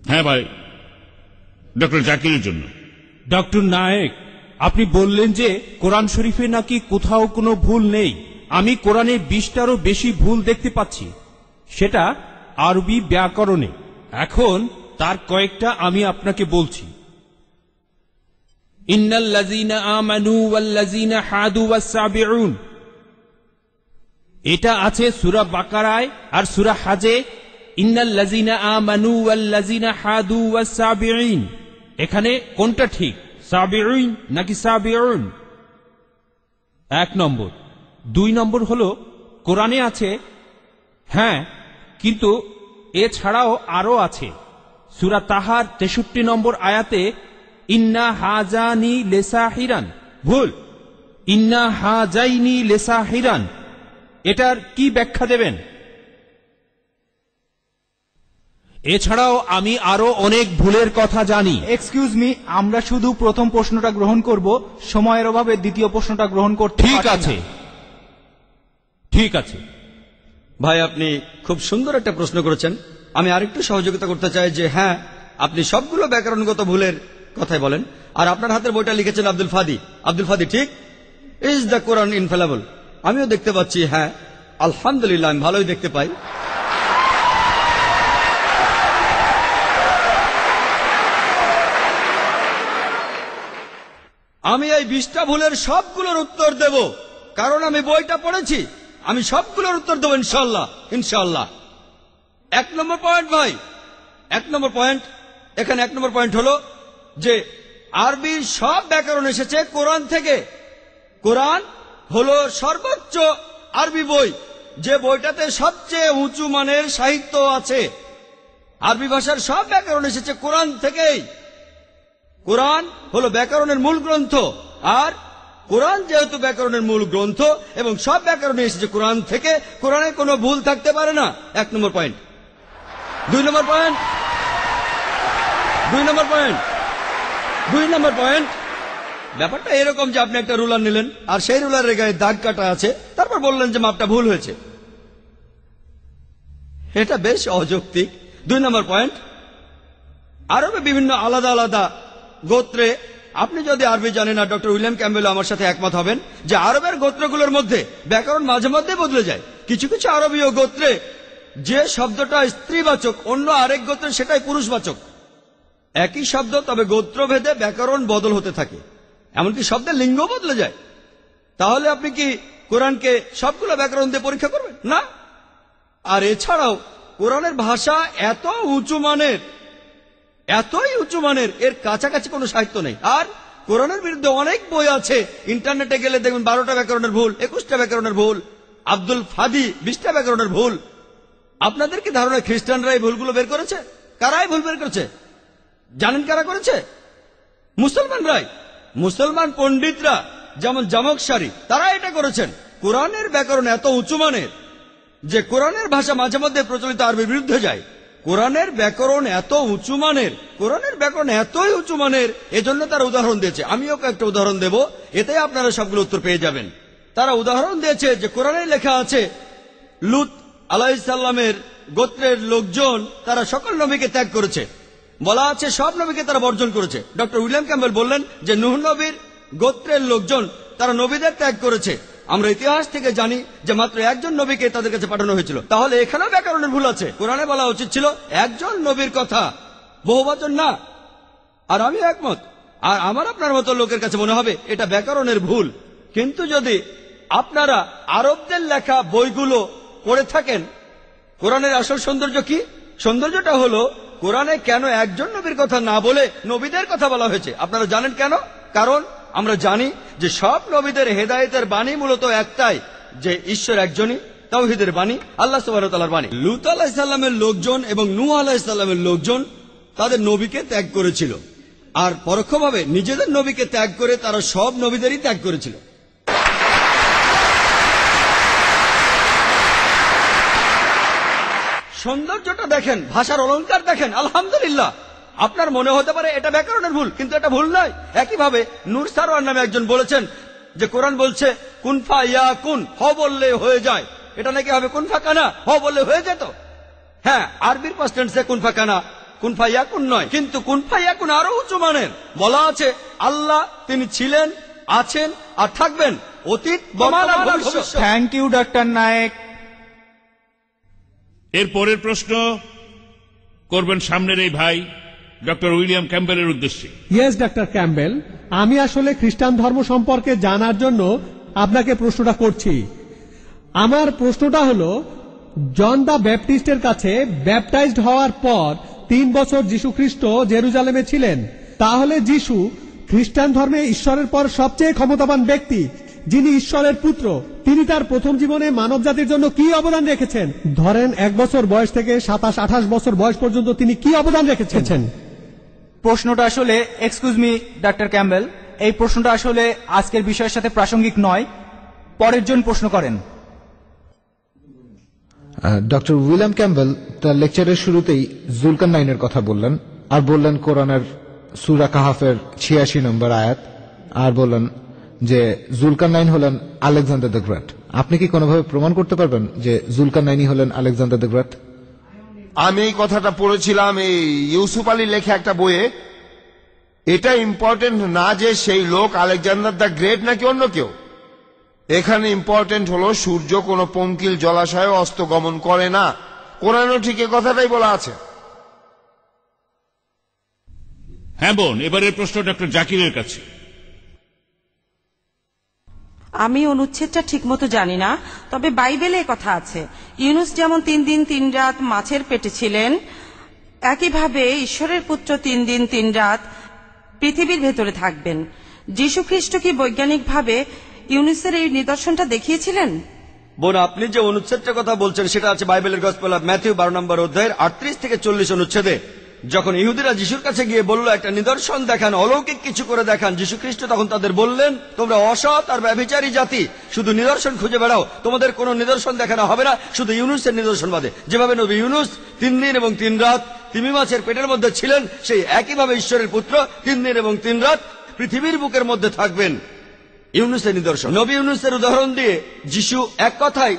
হ্যাঁ ভাই, ডক্টর জাকিরের জন্য। ডক্টর নায়েক, আপনি বললেন যে কোরআন শরীফে নাকি কোথাও কোনো ভুল নেই। আমি কোরআনে 20টারও বেশি ভুল দেখতে পাচ্ছি, সেটা আরবি ব্যাকরণে। এখন তার কয়েকটা আমি আপনাকে বলছি। ইন্নাল্লাযীনা আমানু ওয়াল্লাযীনা হাদু ওয়াস-সাবিউন, এটা আছে সূরা বাকারায় আর সূরা হাজে। ইন্নাল্লাযীনা আমানু ওয়াল্লাযীনা হাদু ওয়াস-সাবিউন, এখানে কোনটা ঠিক, সাবিউন নাকি সাবিউন? 1 নম্বর। 2 নম্বর হলো কোরআনে আছে, হ্যাঁ, কিন্তু এছাড়াও আরো আছে। সূরা তাহার 63 নম্বর আয়াতে ইন্না হাজানি লেসাহিরান, ভুল, ইন্না হাজাইনি লেসাহিরান, এটার কি ব্যাখ্যা দেবেন? এছাড়াও আমি আরো অনেক ভুলের কথা জানি। এক্সকিউজ মি, আমরা শুধু প্রথম প্রশ্নটা গ্রহণ করব, সময়ের অভাবে দ্বিতীয় প্রশ্নটা গ্রহণ করতে ঠিক পারছি না। আছে, ঠিক আছে। ভাই, আপনি খুব সুন্দর একটা প্রশ্ন করেছেন। আমি আরেকটু সহযোগিতা করতে চাই যে হ্যাঁ, আপনি সবগুলো ব্যাকরণগত ভুলের কথাই বলেন। আর আপনার হাতের বইটা লিখেছেন আব্দুল ফাদি। আব্দুল ফাদি, ঠিক? ইজ দ্য কোরআন ইনফেলেবল? আমিও দেখতে পাচ্ছি, হ্যাঁ, আলহামদুলিল্লাহ, আমি ভালোই দেখতে পাই। আমি এই 20টা ভুলের সবগুলোর উত্তর দেব, কারণ আমি বইটা পড়েছি। আমি সবগুলোর উত্তর দেবো ইনশাল্লাহ, ইনশাল্লাহ। 1 নম্বর পয়েন্ট ভাই, 1 নম্বর পয়েন্ট, এখানে 1 নম্বর পয়েন্ট হলো যে আরবির সব ব্যাকরণ এসেছে কোরআন থেকে। কোরআন হলো সর্বোচ্চ আরবি বই, যে বইটাতে সবচেয়ে উঁচু মানের সাহিত্য আছে। আরবি ভাষার সব ব্যাকরণ এসেছে কোরআন থেকেই। কোরআন হলো ব্যাকরণের মূল গ্রন্থ, আর কোরআন যেহেতু ব্যাকরণের মূল গ্রন্থ এবং সব ব্যাকরণে এসেছে কোরআন থেকে, কোরআনে কোনো ভুল থাকতে পারে না। 1 নম্বর পয়েন্ট। 2 নম্বর পয়েন্ট, 2 নম্বর পয়েন্ট, 2 নম্বর পয়েন্ট। ব্যাপারটা এরকম যে আপনি একটা রুলার নিলেন, আর সেই রুলারের গায়ে দাগ কাটা আছে, তারপর বললেন যে মাপটা ভুল হয়েছে। এটা বেশ অযৌক্তিক। 2 নম্বর পয়েন্ট, আরবে বিভিন্ন আলাদা আলাদা গোত্রে, আপনি যদি আরবি জানেন, আর ডক্টর উইলিয়াম ক্যাম্বেল আমার সাথে একমত হবেন যে আরবের গোত্রগুলোর মধ্যে ব্যাকরণ মাঝে মধ্যে বদলে যায়। কিছু কিছু আরবীয় গোত্রে যে শব্দটা স্ত্রীবাচক, অন্য আরেক গোত্রে সেটাই পুরুষবাচক। একই শব্দ, তবে গোত্রভেদে ব্যাকরণ বদল হতে থাকে, এমনকি শব্দের লিঙ্গ বদলে যায়। তাহলে আপনি কি কোরআনকে সবগুলো ব্যাকরণ দিয়ে পরীক্ষা করবেন? না। আর এছাড়াও কোরআনের ভাষা এত উঁচু মানের, এতই উঁচু মানের, এর কাছাকাছি কোনো সাহিত্য নেই। আর কোরআনের বিরুদ্ধে অনেক বই আছে, ইন্টারনেটে গেলে দেখবেন 12টা ব্যাকরণের ভুল, 21টা ব্যাকরণের ভুল, আব্দুল ফাদি 20টা ব্যাকরণের ভুল। আপনাদের কি ধারণা খ্রিস্টানরা এই ভুলগুলো বের করেছে? কারাই ভুল বের করেছে? জানেন কারা করেছে? মুসলমানরাই। মুসলমান পণ্ডিতরা, যেমন জামকশারি, তারা এটা করেছেন। কোরআনের ব্যাকরণ এত উঁচু মানের যে কোরআনের ভাষা মাঝে মধ্যে প্রচলিত আরবির বিরুদ্ধে যায়। কোরআনের ব্যাকরণ এত উঁচু মানের, কোরআনের ব্যাকরণ এতই উঁচু মানের, এজন্য তারা উদাহরণ দিয়েছে। আমিও একটা উদাহরণ দেব, এতে আপনারা সবগুলো উত্তর পেয়ে যাবেন। তারা উদাহরণ দিয়েছে যে কোরআনে লেখা আছে লূত আলাইহিস সালামের গোত্রের লোকজন তারা সকল নবীকে ত্যাগ করেছে। বলা আছে সব নবীকে তারা বর্জন করেছে। ডক্টর উইলিয়াম ক্যাম্বেল বললেন যে নূহ নবীর গোত্রের লোকজন তারা নবীদের ত্যাগ করেছে। আমরা ইতিহাস থেকে জানি যে মাত্র একজন নবীকে তাদের কাছে পাঠানো হয়েছিল। তাহলে এখানেও ব্যাকরণের ভুল আছে। কোরআনে বলা উচিত ছিল একজন নবীর কথা, বহুবচন না। আর আমি একমত, আর আমার আপনার মতো লোকের কাছে মনে হবে এটা ব্যাকরণের ভুল। কিন্তু যদি আপনারা আরবদের লেখা বইগুলো পড়ে থাকেন, কোরআনের আসল সৌন্দর্য কি? সৌন্দর্যটা হলো কোরআনে কেন একজন নবীর কথা না বলে নবীদের কথা বলা হয়েছে। আপনারা জানেন কেন? কারণ আমরা জানি যে সব নবীদের হেদায়েতের বাণী মূলত একটাই, যে ঈশ্বর একজনই, তাওহীদের বাণী, আল্লাহ সুবহানাহু ওয়া তাআলার বাণী। লূত আলাইহিস সালামের লোকজন এবং নূহ আলাইহিস সালামের লোকজন তাদের নবীকে ত্যাগ করেছিল, আর পরোক্ষভাবে নিজেদের নবীকে ত্যাগ করে তারা সব নবীদেরই ত্যাগ করেছিল। সৌন্দর্যটা দেখেন, ভাষার অলংকার দেখেন, আলহামদুলিল্লাহ। আপনার মনে হতে পারে এটা ব্যাকরণের ভুল, কিন্তু এটা ভুল নয়। একইভাবে নূর সারওয়ার নামে একজন বলেছেন যে কোরআন বলছে কুনফা ইয়া কুন, হ বললে হয়ে যায়। এটা নাকি হবে কুনফা কানা, হ বললে হয়ে যেত। হ্যাঁ, আরবির পাস্ট টেন্সে কুনফা কানা, কুনফা ইয়া কুন নয়। কিন্তু কুনফা ইয়া কুন আরো উঁচু মানের। বলা আছে আল্লাহ তিনি ছিলেন, আছেন আর থাকবেন, অতীত, বর্তমান, ভবিষ্যৎ। Thank you doctor Naik. এর পরের প্রশ্ন করবেন সামনের এই ভাই ডক্টর উইলিয়াম ক্যাম্বেলের উদ্দেশ্যে। ইয়েস ডক্টর ক্যাম্বেল, আমি আসলে খ্রিস্টান ধর্ম সম্পর্কে জানার জন্য আপনাকে প্রশ্নটা করছি। আমার প্রশ্নটা হলো, জন দা ব্যাপটিস্টের কাছে ব্যাপটাইজড হওয়ার পর 3 বছর যীশু খ্রিস্ট জেরুজালেমে ছিলেন। তাহলে যীশু খ্রিস্টান ধর্মে ঈশ্বরের পর সবচেয়ে ক্ষমতাবান ব্যক্তি, যিনি ঈশ্বরের পুত্র, তিনি তার প্রথম জীবনে মানব জাতির জন্য কি অবদান রেখেছেন? ধরেন 1 বছর বয়স থেকে 27-28 বছর বয়স পর্যন্ত তিনি কি অবদান রেখেছেন? প্রশ্নটা আসলে, এক্সকিউজ মি ডাক্তার ক্যাম্বেল, এই প্রশ্নটা আসলে আজকের বিষয়ের সাথে প্রাসঙ্গিক নয়। পরের জন প্রশ্ন করেন। ডক্টর উইলিয়াম ক্যাম্বেল তার লেকচারের শুরুতেই জুলকারনাইনের কথা বললেন, আর বললেন কোরআনের সূরা কাহাফের 86 নম্বর আয়াত, আর বললেন যে জুলকারনাইন হলেন আলেকজান্ডার দ্য গ্রেট। আপনি কি কোনোভাবে প্রমাণ করতে পারবেন যে জুলকারনাইনই হলেন আলেকজান্ডার দ্য গ্রেট? আমি এই কথাটা পড়েছিলাম এই ইউসুফ আলী লেখা একটা বইয়ে। এটা ইম্পর্টেন্ট না যে সেই লোক আলেকজান্ডার দ্য গ্রেট নাকি অন্য কেউ। এখানে ইম্পর্টেন্ট হলো সূর্য কোনো পঙ্কিল জলাশয়ে অস্ত গমন করে না। কোরআনেও ঠিক এই কথাটাই বলা আছে। হ্যাঁ বোন, এবারের প্রশ্ন ডক্টর জাকিরের কাছে। আমি অনুচ্ছেদটা ঠিক মতো জানি না, তবে বাইবেলে কথা আছে ইউনুস যেমন 3 দিন 3 রাত মাছের পেটে ছিলেন, একইভাবে ঈশ্বরের পুত্র 3 দিন 3 রাত পৃথিবীর ভেতরে থাকবেন। যীশু খ্রিস্ট কি বৈজ্ঞানিকভাবে ইউনুসের এই নিদর্শনটা দেখিয়েছিলেন? বোন, আপনি যে অনুচ্ছেদটার কথা বলছেন সেটা আছে বাইবেলের গসপেল অফ ম্যাথিউ 12 নম্বর অধ্যায়ের 38 থেকে 40 অনুচ্ছেদে। যখন ইহুদিরা যিশুর কাছে গিয়ে বলল একটা নিদর্শন দেখান, অলৌকিক কিছু করে দেখান, যীশু খ্রিস্ট তখন তাদের বললেন, তোমরা অসৎ আর ব্যভিচারী জাতি, শুধু নিদর্শন খুঁজে বেড়াও, তোমাদের কোনো নিদর্শন দেখানো হবে না, শুধু ইউনুসের নিদর্শন বাদে। যেভাবে নবী ইউনুস 3 দিন এবং 3 রাত তিমি মাছের পেটের মধ্যে ছিলেন, সেই একইভাবে ঈশ্বরের পুত্র 3 দিন এবং 3 রাত পৃথিবীর বুকের মধ্যে থাকবেন। ইউনুসের নিদর্শন, নবী ইউনুসের উদাহরণ দিয়ে যিশু এক কথায়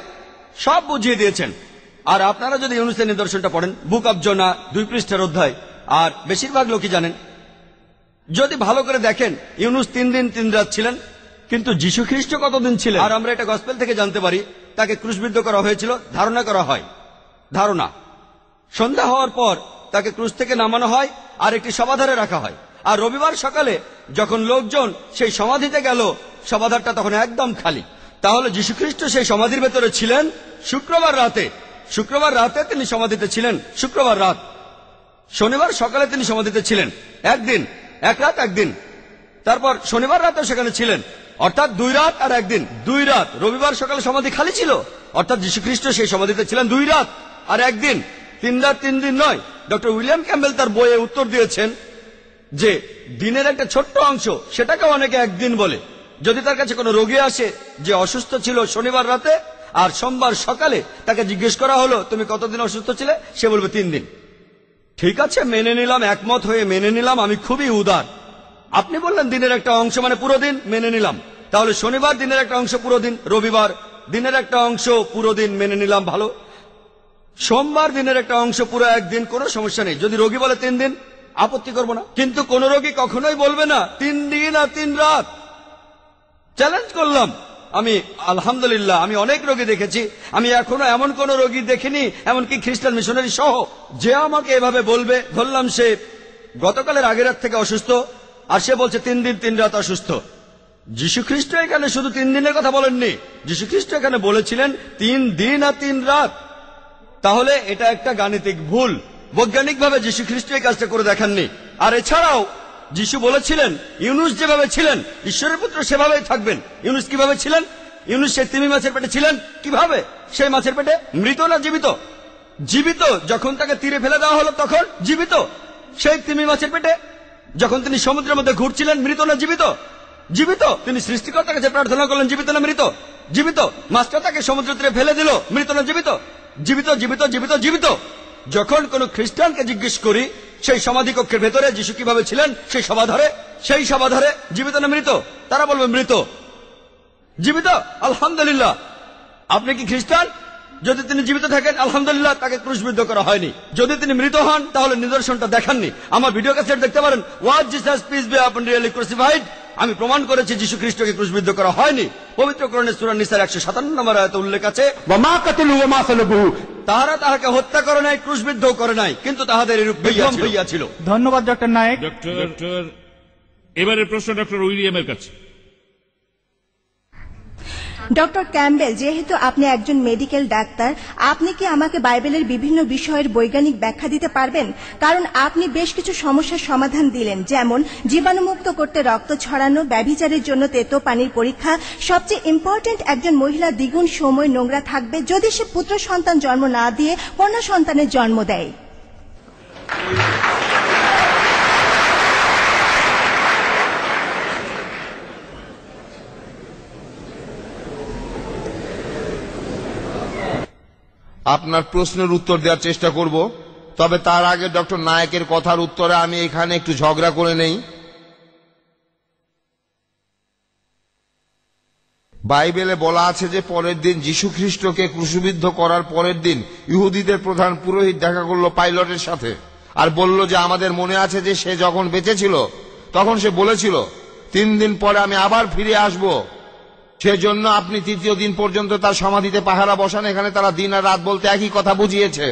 সব বুঝিয়ে দিয়েছেন। আর আপনারা যদি ইউনুসের নিদর্শনটা পড়েন, বুক অব জোনা 2 পৃষ্ঠার অধ্যায়, আর বেশিরভাগ লোকই জানেন, যদি ভালো করে দেখেন ইউনুস 3 দিন 3 রাত ছিলেন, কিন্তু যীশু খ্রিস্ট কতদিন ছিলেন? আর আমরা এটা গসপেল থেকে জানতে পারি, তাকে ক্রুশবিদ্ধ করা হয়েছিল, ধারণা করা হয়, ধারণা সন্ধ্যা হওয়ার পর তাকে ক্রুশ থেকে নামানো হয় আর একটি সমাধারে রাখা হয়। আর রবিবার সকালে যখন লোকজন সেই সমাধিতে গেল, সমাধারটা তখন একদম খালি। তাহলে যীশুখ্রিস্ট সেই সমাধির ভেতরে ছিলেন শুক্রবার রাতে। শুক্রবার রাতে তিনি সমাধিতে ছিলেন, শুক্রবার রাত। শনিবার সকালে তিনি সমাধিতে ছিলেন, একদিন, 1 রাত 1 দিন। তারপর শনিবার রাতেও সেখানে ছিলেন, অর্থাৎ 2 রাত আর 1 দিন, 2 রাত। রবিবার সকালে সমাধি খালি ছিল, অর্থাৎ যীশুখ্রিস্ট সেই সমাধিতে ছিলেন 2 রাত আর 1 দিন, 3 রাত 3 দিন নয়। ডক্টর উইলিয়াম ক্যাম্বেল তার বইয়ে উত্তর দিয়েছেন যে দিনের একটা ছোট্ট অংশ, সেটাকে অনেকে 1 দিন বলে। যদি তার কাছে কোনো রোগী আসে যে অসুস্থ ছিল শনিবার রাতে, আর সোমবার সকালে তাকে জিজ্ঞেস করা হলো তুমি কতদিন অসুস্থ ছিলে, সে বলবে 3 দিন। ঠিক আছে, মেনে নিলাম, একমত হয়ে মেনে নিলাম, আমি খুবই উদার। আপনি বললেন দিনের একটা অংশ মানে পুরো দিন, মেনে নিলাম। তাহলে শনিবার দিনের একটা অংশ পুরো দিন, রবিবার দিনের একটা অংশ পুরো দিন, মেনে নিলাম, ভালো। সোমবার দিনের একটা অংশ পুরো 1 দিন, কোনো সমস্যা নেই। যদি রোগী বলে 3 দিন, আপত্তি করবো না। কিন্তু কোন রোগী কখনোই বলবে না 3 দিন আর 3 রাত। চ্যালেঞ্জ করলাম আমি, আলহামদুলিল্লাহ, আমি অনেক রোগী দেখেছি, আমি এখনো এমন কোন রোগী দেখিনি, এমনকি খ্রিস্টান মিশনারি সহ, যে আমাকে এভাবে বলবে। ধরলাম সে গতকালের আগের রাত থেকে অসুস্থ, আর সে বলছে 3 দিন 3 রাত অসুস্থ। যীশু খ্রিস্ট এখানে শুধু 3 দিনের কথা বলেননি, যীশু খ্রিস্ট এখানে বলেছিলেন 3 দিন আর 3 রাত। তাহলে এটা একটা গাণিতিক ভুল, বৈজ্ঞানিকভাবে যীশু খ্রিস্ট এই কাজটা করে দেখাননি। আর এছাড়াও যিশু বলেছিলেন ইউনুস যেভাবে ছিলেন ঈশ্বরের পুত্র সেভাবেই থাকবেন। ইউনুস কিভাবে ছিলেন? ইউনুস সেই তিমি মাছের পেটে ছিলেন কিভাবে? সেই মাছের পেটে মৃত না জীবিত? জীবিত। যখন তাকে তীরে ফেলে দেওয়া হলো তখন জীবিত। সেই তিমি মাছের পেটে যখন তিনি সমুদ্রের মধ্যে ঘুরছিলেন, মৃত না জীবিত? জীবিত। তিনি সৃষ্টিকর্তার কাছে প্রার্থনা করলেন, জীবিত না মৃত? জীবিত। মাছটা তাকে সমুদ্র তীরে ফেলে দিল, মৃত না জীবিত? জীবিত, জীবিত, জীবিত, জীবিত। যখন কোন খ্রিস্টানকে জিজ্ঞেস করি সেই সমাধি কক্ষের ভেতরে যিশু কিভাবে ছিলেন, সেই সমাধারে জীবিত না মৃত, তারা বলবে মৃত। জীবিত, আলহামদুলিল্লাহ। আপনি কি খ্রিস্টান? যদি তিনি জীবিত থাকেন, আলহামদুলিল্লাহ, তাকে ক্রুশবিদ্ধ করা হয়নি। যদি তিনি মৃত হন, তাহলে নিদর্শনটা দেখাননি। আমার ভিডিও ক্যাসেট দেখতে পারেন, was Jesus peace be upon really crucified. আমি প্রমাণ করেছি যীশু খ্রিস্টকে ক্রুশবিদ্ধ করা হয়নি। পবিত্র কোরআনের সূরা নিসার 157 নম্বর আয়াতে উল্লেখ আছে, ওয়া মা কাতালু ওয়া মা সালাবুহু, তাহারা তাহাকে হত্যা করে নাই, ক্রুশবিদ্ধ করে নাই, কিন্তু তাহাদের এরূপ বিভ্রম হইয়াছিল। ধন্যবাদ ডক্টর নায়েক। ডক্টর এবারের প্রশ্ন ডক্টর উইলিয়ামের কাছে। ডক্টর ক্যাম্বেল, যেহেতু আপনি একজন মেডিকেল ডাক্তার, আপনি কি আমাকে বাইবেলের বিভিন্ন বিষয়ের বৈজ্ঞানিক ব্যাখ্যা দিতে পারবেন? কারণ আপনি বেশ কিছু সমস্যার সমাধান দিলেন, যেমন জীবাণুমুক্ত করতে রক্ত ছড়ানো, ব্যভিচারের জন্য তেতো পানির পরীক্ষা, সবচেয়ে ইম্পর্টেন্ট একজন মহিলা দ্বিগুণ সময় নোংরা থাকবে যদি সে পুত্র সন্তান জন্ম না দিয়ে কন্যা সন্তানের জন্ম দেয়। আপনার প্রশ্নের উত্তর দেওয়ার চেষ্টা করব, তবে তার আগে ডক্টর নায়েকের কথার উত্তরে আমি এখানে একটু ঝগড়া করে নেই। বাইবেলে বলা আছে যে পরের দিন যীশু খ্রিস্টকে ক্রুশবিদ্ধ করার পরের দিন ইহুদিদের প্রধান পুরোহিত দেখা করলো পাইলটের সাথে আর বলল যে আমাদের মনে আছে যে সে যখন বেঁচে ছিল তখন সে বলেছিল 3 দিন পরে আমি আবার ফিরে আসব। সেজন্য আপনি 3য় দিন পর্যন্ত তার সমাধিতে পাহারা বসান। এখানে তারা দিন আর রাত বলতে একই কথা বুঝিয়েছে।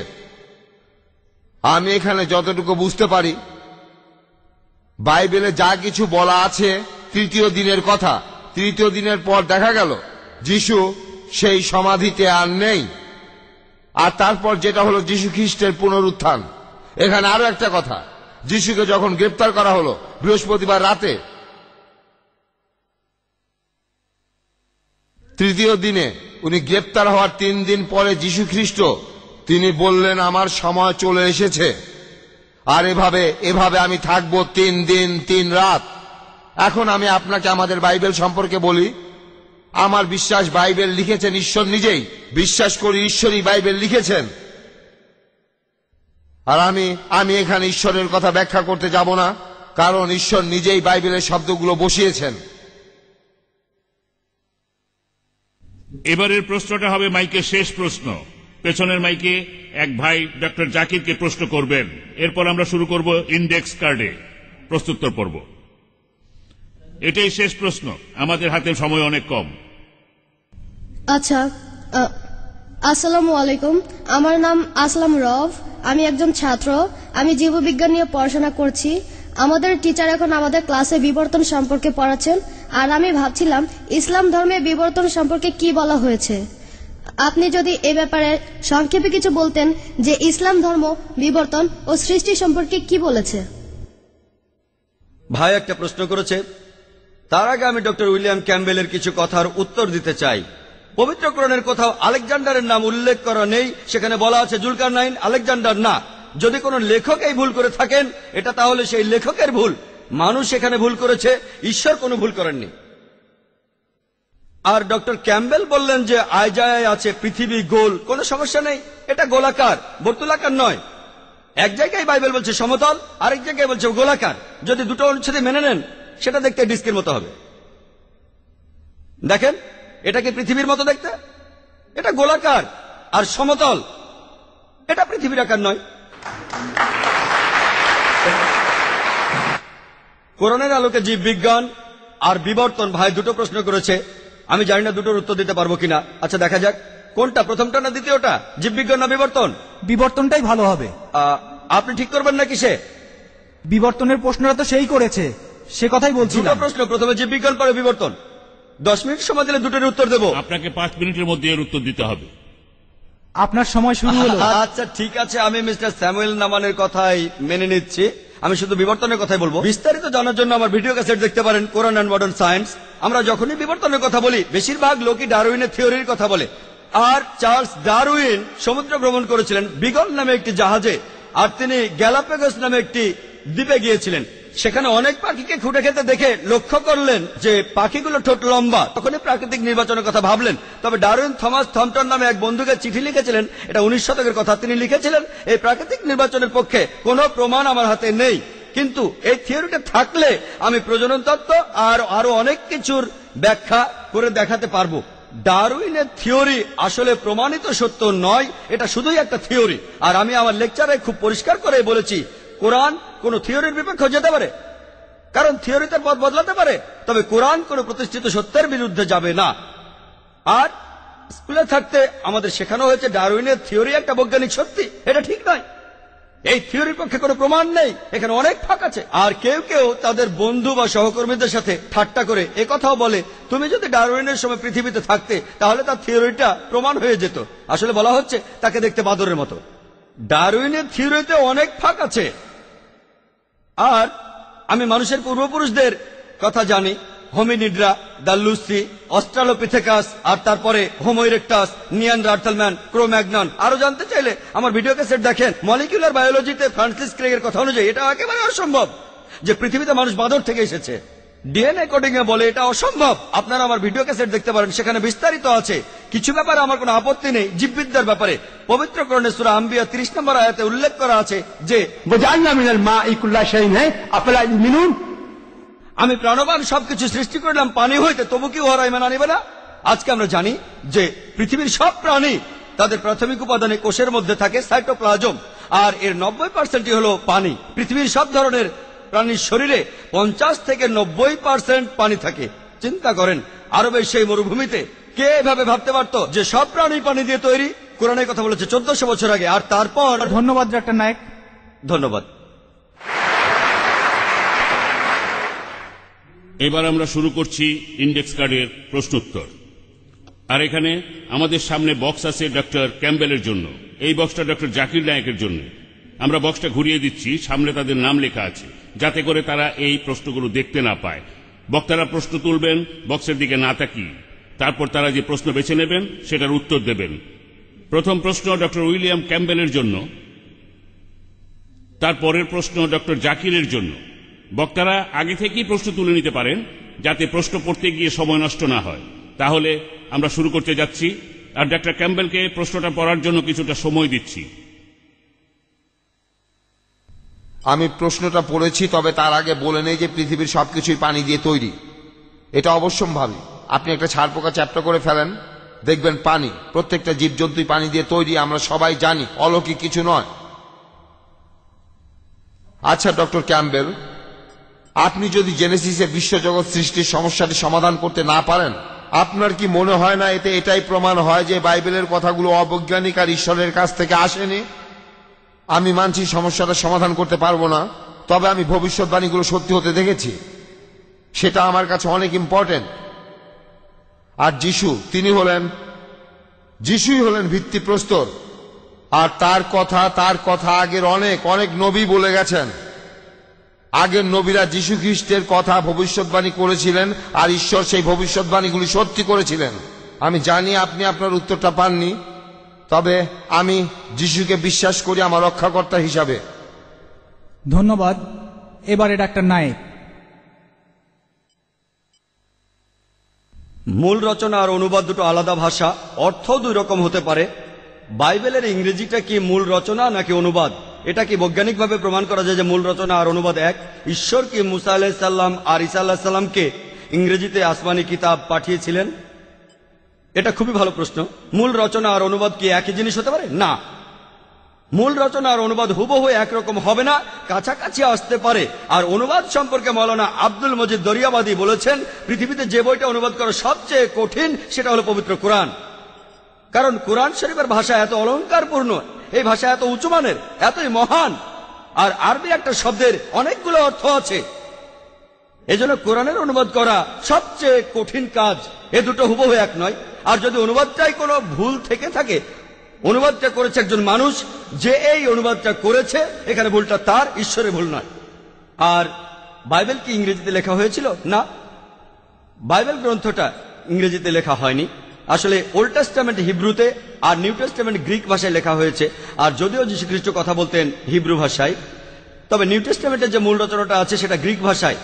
আমি এখানে যতটুকু বুঝতে পারি, বাইবেলে যা কিছু বলা আছে 3য় দিনের কথা, 3য় দিনের পর দেখা গেল যিশু সেই সমাধিতে আর নেই। আর তারপর যেটা হলো যীশু খ্রিস্টের পুনরুত্থান। এখানে আরো একটা কথা, যিশুকে যখন গ্রেপ্তার করা হলো বৃহস্পতিবার রাতে, 3য় দিনে উনি গ্রেপ্তার হওয়ার 3 দিন পরে যীশু খ্রিস্ট তিনি বললেন আমার সময় চলে এসেছে, আর এভাবে আমি থাকবো 3 দিন 3 রাত। এখন আমি আপনাকে আমাদের বাইবেল সম্পর্কে বলি। আমার বিশ্বাস বাইবেল লিখেছেন ঈশ্বর নিজেই, বিশ্বাস করি ঈশ্বরই বাইবেল লিখেছেন। আর আমি এখানে ঈশ্বরের কথা ব্যাখ্যা করতে যাব না, কারণ ঈশ্বর নিজেই বাইবেলের শব্দগুলো বসিয়েছেন। এবারের প্রশ্নটা হবে মাইকের শেষ প্রশ্ন। পেছনের মাইকে এক ভাই ডক্টর জাকিরকে প্রশ্ন করবেন, এরপর আমরা শুরু করব ইন্ডেক্স কার্ডে প্রশ্নোত্তর পর্ব। এটাই শেষ প্রশ্ন, আমাদের হাতে সময় অনেক কম। আচ্ছা, আসসালামু আলাইকুম। আমার নাম আসলাম রব, আমি একজন ছাত্র। আমি জীববিজ্ঞান নিয়ে পড়াশোনা করছি। আমাদের টিচার এখন আমাদের ক্লাসে বিবর্তন সম্পর্কে পড়াচ্ছেন, আর আমি ভাবছিলাম ইসলাম ধর্মে বিবর্তন সম্পর্কে কি বলা হয়েছে। আপনি যদি এ ব্যাপারে সংক্ষেপে কিছু বলতেন যে ইসলাম ধর্ম বিবর্তন ও সৃষ্টি সম্পর্কে কি বলেছে। ভাই একটা প্রশ্ন করেছে, তার আগে আমি ডক্টর উইলিয়াম ক্যাম্বেলের কিছু কথার উত্তর দিতে চাই। পবিত্র কোরআনের কোথাও আলেকজান্ডারের নাম উল্লেখ করা নেই, সেখানে বলা আছে জুলকারনাইন, আলেকজান্ডার না। যদি কোনো লেখক এই ভুল করে থাকেন এটা তাহলে সেই লেখকের ভুল, মানুষ এখানে ভুল করেছে, ঈশ্বর কোনো ভুল করেননি। আর ডক্টর ক্যাম্বেল বললেন যে আইজায়ায় আছে পৃথিবী গোল, কোনো সমস্যা নেই, এটা গোলাকার, বর্তুলাকার নয়। এক জায়গায় বাইবেল বলছে সমতল, আরেক জায়গায় বলছে গোলাকার। যদি দুটো অনুচ্ছেদে মেনে নেন সেটা দেখতে ডিস্কের মতো হবে। দেখেন এটা কি পৃথিবীর মতো দেখতে? এটা গোলাকার আর সমতল, এটা পৃথিবীর আকার নয়। কোরআনের আলোকে জীববিজ্ঞান আর বিবর্তন ভাই দুটো প্রশ্ন করেছে, আমি জানি না দুটোর উত্তর দিতে পারবো কিনা। আচ্ছা দেখা যাক, কোনটা প্রথমটা না দ্বিতীয়টা, জীববিজ্ঞান না বিবর্তন? বিবর্তনটাই ভালো হবে। আপনি ঠিক করবেন না কিসে? বিবর্তনের প্রশ্নটা তো সেই করেছে, সে কথাই বলছি। দুটো প্রশ্ন, প্রথমে জীববিজ্ঞান পরে বিবর্তন। 10 মিনিট সময় দিলে দুটোর উত্তর দেবো। আপনাকে 5 মিনিটের মধ্যে এর উত্তর দিতে হবে। আপনার সময় শুরু হলো। আচ্ছা ঠিক আছে, আমি মিস্টার স্যামুয়েল নামানের কথাই মেনে নিচ্ছি। আমি শুধু বিবর্তনের কথাই বলবো। বিস্তারিত জানার জন্য আমার ভিডিও ক্যাসেট দেখতে পারেন, কোরআন অ্যান্ড মডার্ন সায়েন্স। আমরা যখনই বিবর্তনের কথা বলি বেশিরভাগ লোকই ডারউইনের থিওরির কথা বলে। আর চার্লস ডারউইন সমুদ্র ভ্রমণ করেছিলেন বিগল নামে একটি জাহাজে, আর তিনি গ্যালাপাগোস নামে একটি দ্বীপে গিয়েছিলেন। সেখানে অনেক পাখিকে খুঁটে খেতে দেখে লক্ষ্য করলেন যে পাখিগুলো ঠোঁট লম্বা। তখনই প্রাকৃতিক নির্বাচনের কথা ভাবলেন। তবে ডারউইন থমাস থমটন নামে এক বন্ধুকে চিঠি লিখেছিলেন, এটা 19 শতকের কথা। তিনি লিখেছিলেন এই প্রাকৃতিক নির্বাচনের পক্ষে কোনো প্রমাণ আমার হাতে নেই, কিন্তু এই থিওরিটা থাকলে আমি প্রজনন তত্ত্ব আর আরো অনেক কিছুর ব্যাখ্যা করে দেখাতে পারবো। ডারউইনের থিওরি আসলে প্রমাণিত সত্য নয়, এটা শুধুই একটা থিওরি। আর আমি আমার লেকচারে খুব পরিষ্কার করে বলেছি কোরআন কোন থিওরির বিপক্ষে যেতে পারে, কারণ থিওরি তার পথ বদলাতে পারে, তবে কোরআন কোন প্রতিষ্ঠিত সত্যের বিরুদ্ধে যাবে না। আর স্কুলে থাকতে আমাদের শেখানো হয়েছে ডারউইনের থিওরি একটা বৈজ্ঞানিক সত্যি, এটা ঠিক নয়। এই থিওরির পক্ষে কোনো প্রমাণ নেই, এখানে অনেক ফাঁক আছে। আর কেউ কেউ তাদের বন্ধু বা সহকর্মীদের সাথে ঠাট্টা করে একথাও বলে, তুমি যদি ডারউইনের সময় পৃথিবীতে থাকতে তাহলে তার থিওরিটা প্রমাণ হয়ে যেত। আসলে বলা হচ্ছে তাকে দেখতে বাদরের মতো। ডারউইনের থিওরিতে অনেক ফাঁক আছে। আর আমি মানুষের পূর্বপুরুষদের কথা জানি, হোমিনিডরা, দাল্লুসি, অস্ট্রালোপিথেকাস, আর তারপরে হোমো ইরেক্টাস, নিয়ানডার্থালম্যান, ক্রোম্যাগনন। আরো জানতে চাইলে আমার ভিডিও ক্যাসেট দেখেন। মলিকিউলার বায়োলজিতে ফ্রান্সিস ক্রেগের কথা অনুযায়ী এটা একেবারে অসম্ভব যে পৃথিবীতে মানুষ বাদর থেকে এসেছে। ডিএনএ কোডিং এ বলে এটা অসম্ভব। আপনারা আমার ভিডিও ক্যাসেট দেখতে পারেন, সেখানে বিস্তারিত আছে। কিছু ব্যাপারে আমার কোনো আপত্তি নেই। জীববিদ্যার ব্যাপারে পবিত্র কোরআনে সূরা আম্বিয়া 30 নম্বর আয়াতে উল্লেখ করা আছে যে আমি প্রাণবান সবকিছু সৃষ্টি করলাম পানি হইতে, তবু কি ওরা ইমান আনিবে না? আজকে আমরা জানি যে পৃথিবীর সব প্রাণী তাদের প্রাথমিক উপাদানে কোষের মধ্যে থাকে সাইটোপ্লাজম, আর এর 90% হলো পানি। পৃথিবীর সব ধরনের প্রাণীর শরীরে 50 থেকে 90% পানি থাকে। চিন্তা করেন, আরবের সেই মরুভূমিতে কে এভাবে ভাবতে পারতো যে সব প্রাণী পানি দিয়ে তৈরি? কোরআনের কথা বলেছে 1400 বছর আগে। আর তারপর ধন্যবাদ ডাক্তার নায়েক। ধন্যবাদ। এবার আমরা শুরু করছি ইন্ডেক্স কার্ডের প্রশ্নোত্তর। আর এখানে আমাদের সামনে বক্স আছে ডক্টর ক্যাম্বেলের জন্য, এই বক্সটা ডক্টর জাকির নায়েকের জন্য। আমরা বক্সটা ঘুরিয়ে দিচ্ছি, সামনে তাদের নাম লেখা আছে, যাতে করে তারা এই প্রশ্নগুলো দেখতে না পায়। বক্তারা প্রশ্ন তুলবেন বক্সের দিকে না তাকিয়ে, তারপর তারা যে প্রশ্ন বেছে নেবেন সেটার উত্তর দেবেন। প্রথম প্রশ্ন ডক্টর উইলিয়াম ক্যাম্বেলের জন্য, তারপরের প্রশ্ন ডক্টর জাকিরের জন্য। বক্তারা আগে থেকেই প্রশ্ন তুলে নিতে পারেন, যাতে প্রশ্ন পড়তে গিয়ে সময় নষ্ট না হয়। তাহলে আমরা শুরু করতে যাচ্ছি, আর ডক্টর ক্যাম্বেলকে প্রশ্নটা পড়ার জন্য কিছুটা সময় দিচ্ছি। আমি প্রশ্নটা পড়েছি, তবে তার আগে বলে নেই যে পৃথিবীর সবকিছুই পানি দিয়ে তৈরি। এটা অবশ্যম্ভাবী। আপনি একটা ছারপোকা চ্যাপ্টা করে ফেলেন, দেখবেন পানি। প্রত্যেকটা জীবজন্তুই পানি দিয়ে তৈরি, আমরা সবাই জানি, অলৌকিক কিছু নয়। আচ্ছা ডক্টর ক্যাম্বেল, আপনি যদি জেনেসিসে বিশ্বজগৎ সৃষ্টির সমস্যাটি সমাধান করতে না পারেন, আপনার কি মনে হয় না এতে এটাই প্রমাণ হয় যে বাইবেলের কথাগুলো অবৈজ্ঞানিক আর ঈশ্বরের কাছ থেকে আসেনি? আমি মানছি সমস্যাটা সমাধান করতে পারবো না, তবে আমি ভবিষ্যৎবাণীগুলো সত্যি হতে দেখেছি। সেটা আমার কাছে অনেক ইম্পর্টেন্ট। আর যিশুই হলেন ভিত্তিপ্রস্তর। আর তার কথা আগের অনেক অনেক নবী বলে গেছেন। আগের নবীরা যীশু খ্রিস্টের কথা ভবিষ্যৎবাণী করেছিলেন, আর ঈশ্বর সেই ভবিষ্যৎবাণীগুলি সত্যি করেছিলেন। আমি জানি আপনি আপনার উত্তরটা পাননি, তবে আমি যীশুকে বিশ্বাস করি আমার রক্ষাকর্তা হিসাবে। ধন্যবাদ। এবারে ডাক্তার নায়েক। মূল রচনা আর অনুবাদ দুটো আলাদা ভাষা, অর্থ দুই রকম হতে পারে। বাইবেলের ইংরেজিটা কি মূল রচনা নাকি অনুবাদ? এটা কি বৈজ্ঞানিকভাবে প্রমাণ করা যায় যে মূল রচনা আর অনুবাদ এক? ঈশ্বর কি মুসা আলাইহিসসালাম আর ঈসা আলাইহিসসালামকে ইংরেজিতে আসমানি কিতাব পাঠিয়েছিলেন? এটা খুবই ভালো প্রশ্ন। মূল রচনা আর অনুবাদ কি একই জিনিস হতে পারে? না, মূল রচনা আর অনুবাদ হুবহু একরকম হবে না, কাছাকাছি আসতে পারে। আর অনুবাদ সম্পর্কে মৌলানা আব্দুল মজিদ দরিয়াবাদী বলেছেন, পৃথিবীতে যে বইটা অনুবাদ করা সবচেয়ে কঠিন সেটা হলো পবিত্র কোরআন। কারণ কোরআন শরীফের ভাষা এত অলঙ্কারপূর্ণ, এই ভাষা এত উচ্চমানের, এতই মহান, আর আরবি একটা শব্দের অনেকগুলো অর্থ আছে। এজন্য কোরআনের অনুবাদ করা সবচেয়ে কঠিন কাজ। এ দুটো হুবহু এক নয়। আর যদি অনুবাদটাই কোনো ভুল থেকে থাকে, অনুবাদটা করেছে একজন মানুষ, যে এই অনুবাদটা করেছে, এখানে ভুলটা তার, ঈশ্বরের ভুল নয়। আর বাইবেল কি ইংরেজিতে লেখা হয়েছিল? না, বাইবেল গ্রন্থটা ইংরেজিতে লেখা হয়নি। আসলে ওল্ড টেস্টামেন্ট হিব্রুতে আর নিউ টেস্টামেন্ট গ্রিক ভাষায় লেখা হয়েছে। আর যদিও যীশু খ্রিস্ট কথা বলতেন হিব্রু ভাষায়, তবে নিউ টেস্টামেন্টের যে মূল রচনাটা আছে সেটা গ্রিক ভাষায়।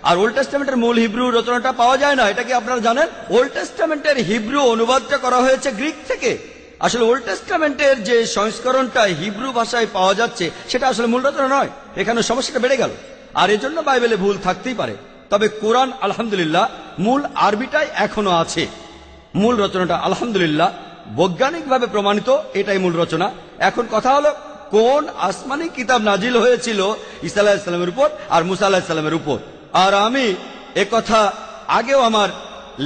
আর ওল্ড টেস্টামেন্টের মূল হিব্রু রচনাটা পাওয়া যায় না, এটা কি আপনারা জানেন? ওল্ড টেস্টামেন্টের হিব্রু অনুবাদটা করা হয়েছে গ্রিক থেকে। আসলে ওল্ড টেস্টামেন্টের যে সংস্করণটা হিব্রু ভাষায় পাওয়া যাচ্ছে সেটা আসলে মূল রচনা নয়। এখানে সমস্যাটা বেড়ে গেল, আর এজন্য বাইবেলে ভুল থাকতেই পারে। তবে কোরআন আলহামদুলিল্লাহ মূল আরবিটাই এখনো আছে। মূল রচনাটা আলহামদুলিল্লাহ বৈজ্ঞানিকভাবে প্রমাণিত, এটাই মূল রচনা। এখন কথা হলো, কোন আসমানি কিতাব নাজিল হয়েছিল ঈসা আলাইহিস সালামের উপর আর মুসা আলাইহিস সালামের উপর? আর আমি একথা আগেও আমার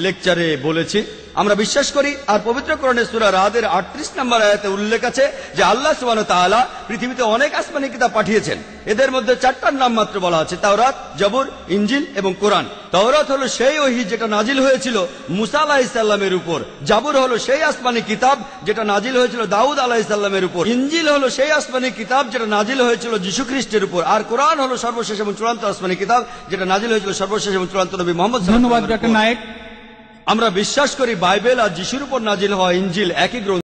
লেকচারে বলেছি, আমরা বিশ্বাস করি, আর পবিত্র কোরআনের সূরা রাদের 38 নম্বর আয়াতে উল্লেখ আছে যে আল্লাহ সুবহানাহু ওয়া তাআলা পৃথিবীতে অনেক আসমানি কিতাব পাঠিয়েছেন। এদের মধ্যে 4টার নাম মাত্র বলা আছে, তাওরাত, জবুর, ইনজিল এবং কোরআন। তাওরাত হলো সেই ওহী যেটা নাজিল হয়েছিল মুসা আলাইহিস সালামের উপর, জাবুর হলো সেই আসমানি কিতাব যেটা নাজিল হয়েছিল দাউদ আলাইহিস সালামের উপর, ইনজিল হলো সেই আসমানি কিতাব যেটা নাজিল হয়েছিল যীশু খ্রিস্টের উপর, আর কোরআন হলো সর্বশেষ এবং চূড়ান্ত আসমানি কিতাব যেটা নাজিল হয়েছিল সর্বশেষ এবং চূড়ান্ত নবী মুহাম্মদ সাল্লাল্লাহু আলাইহি ওয়াসাল্লামের উপর। ধন্যবাদ ডক্টর নায়েক। আমরা বিশ্বাস করি বাইবেল আর যিশুর উপর নাজিল হওয়া ইনজিল একই গ্রন্থ।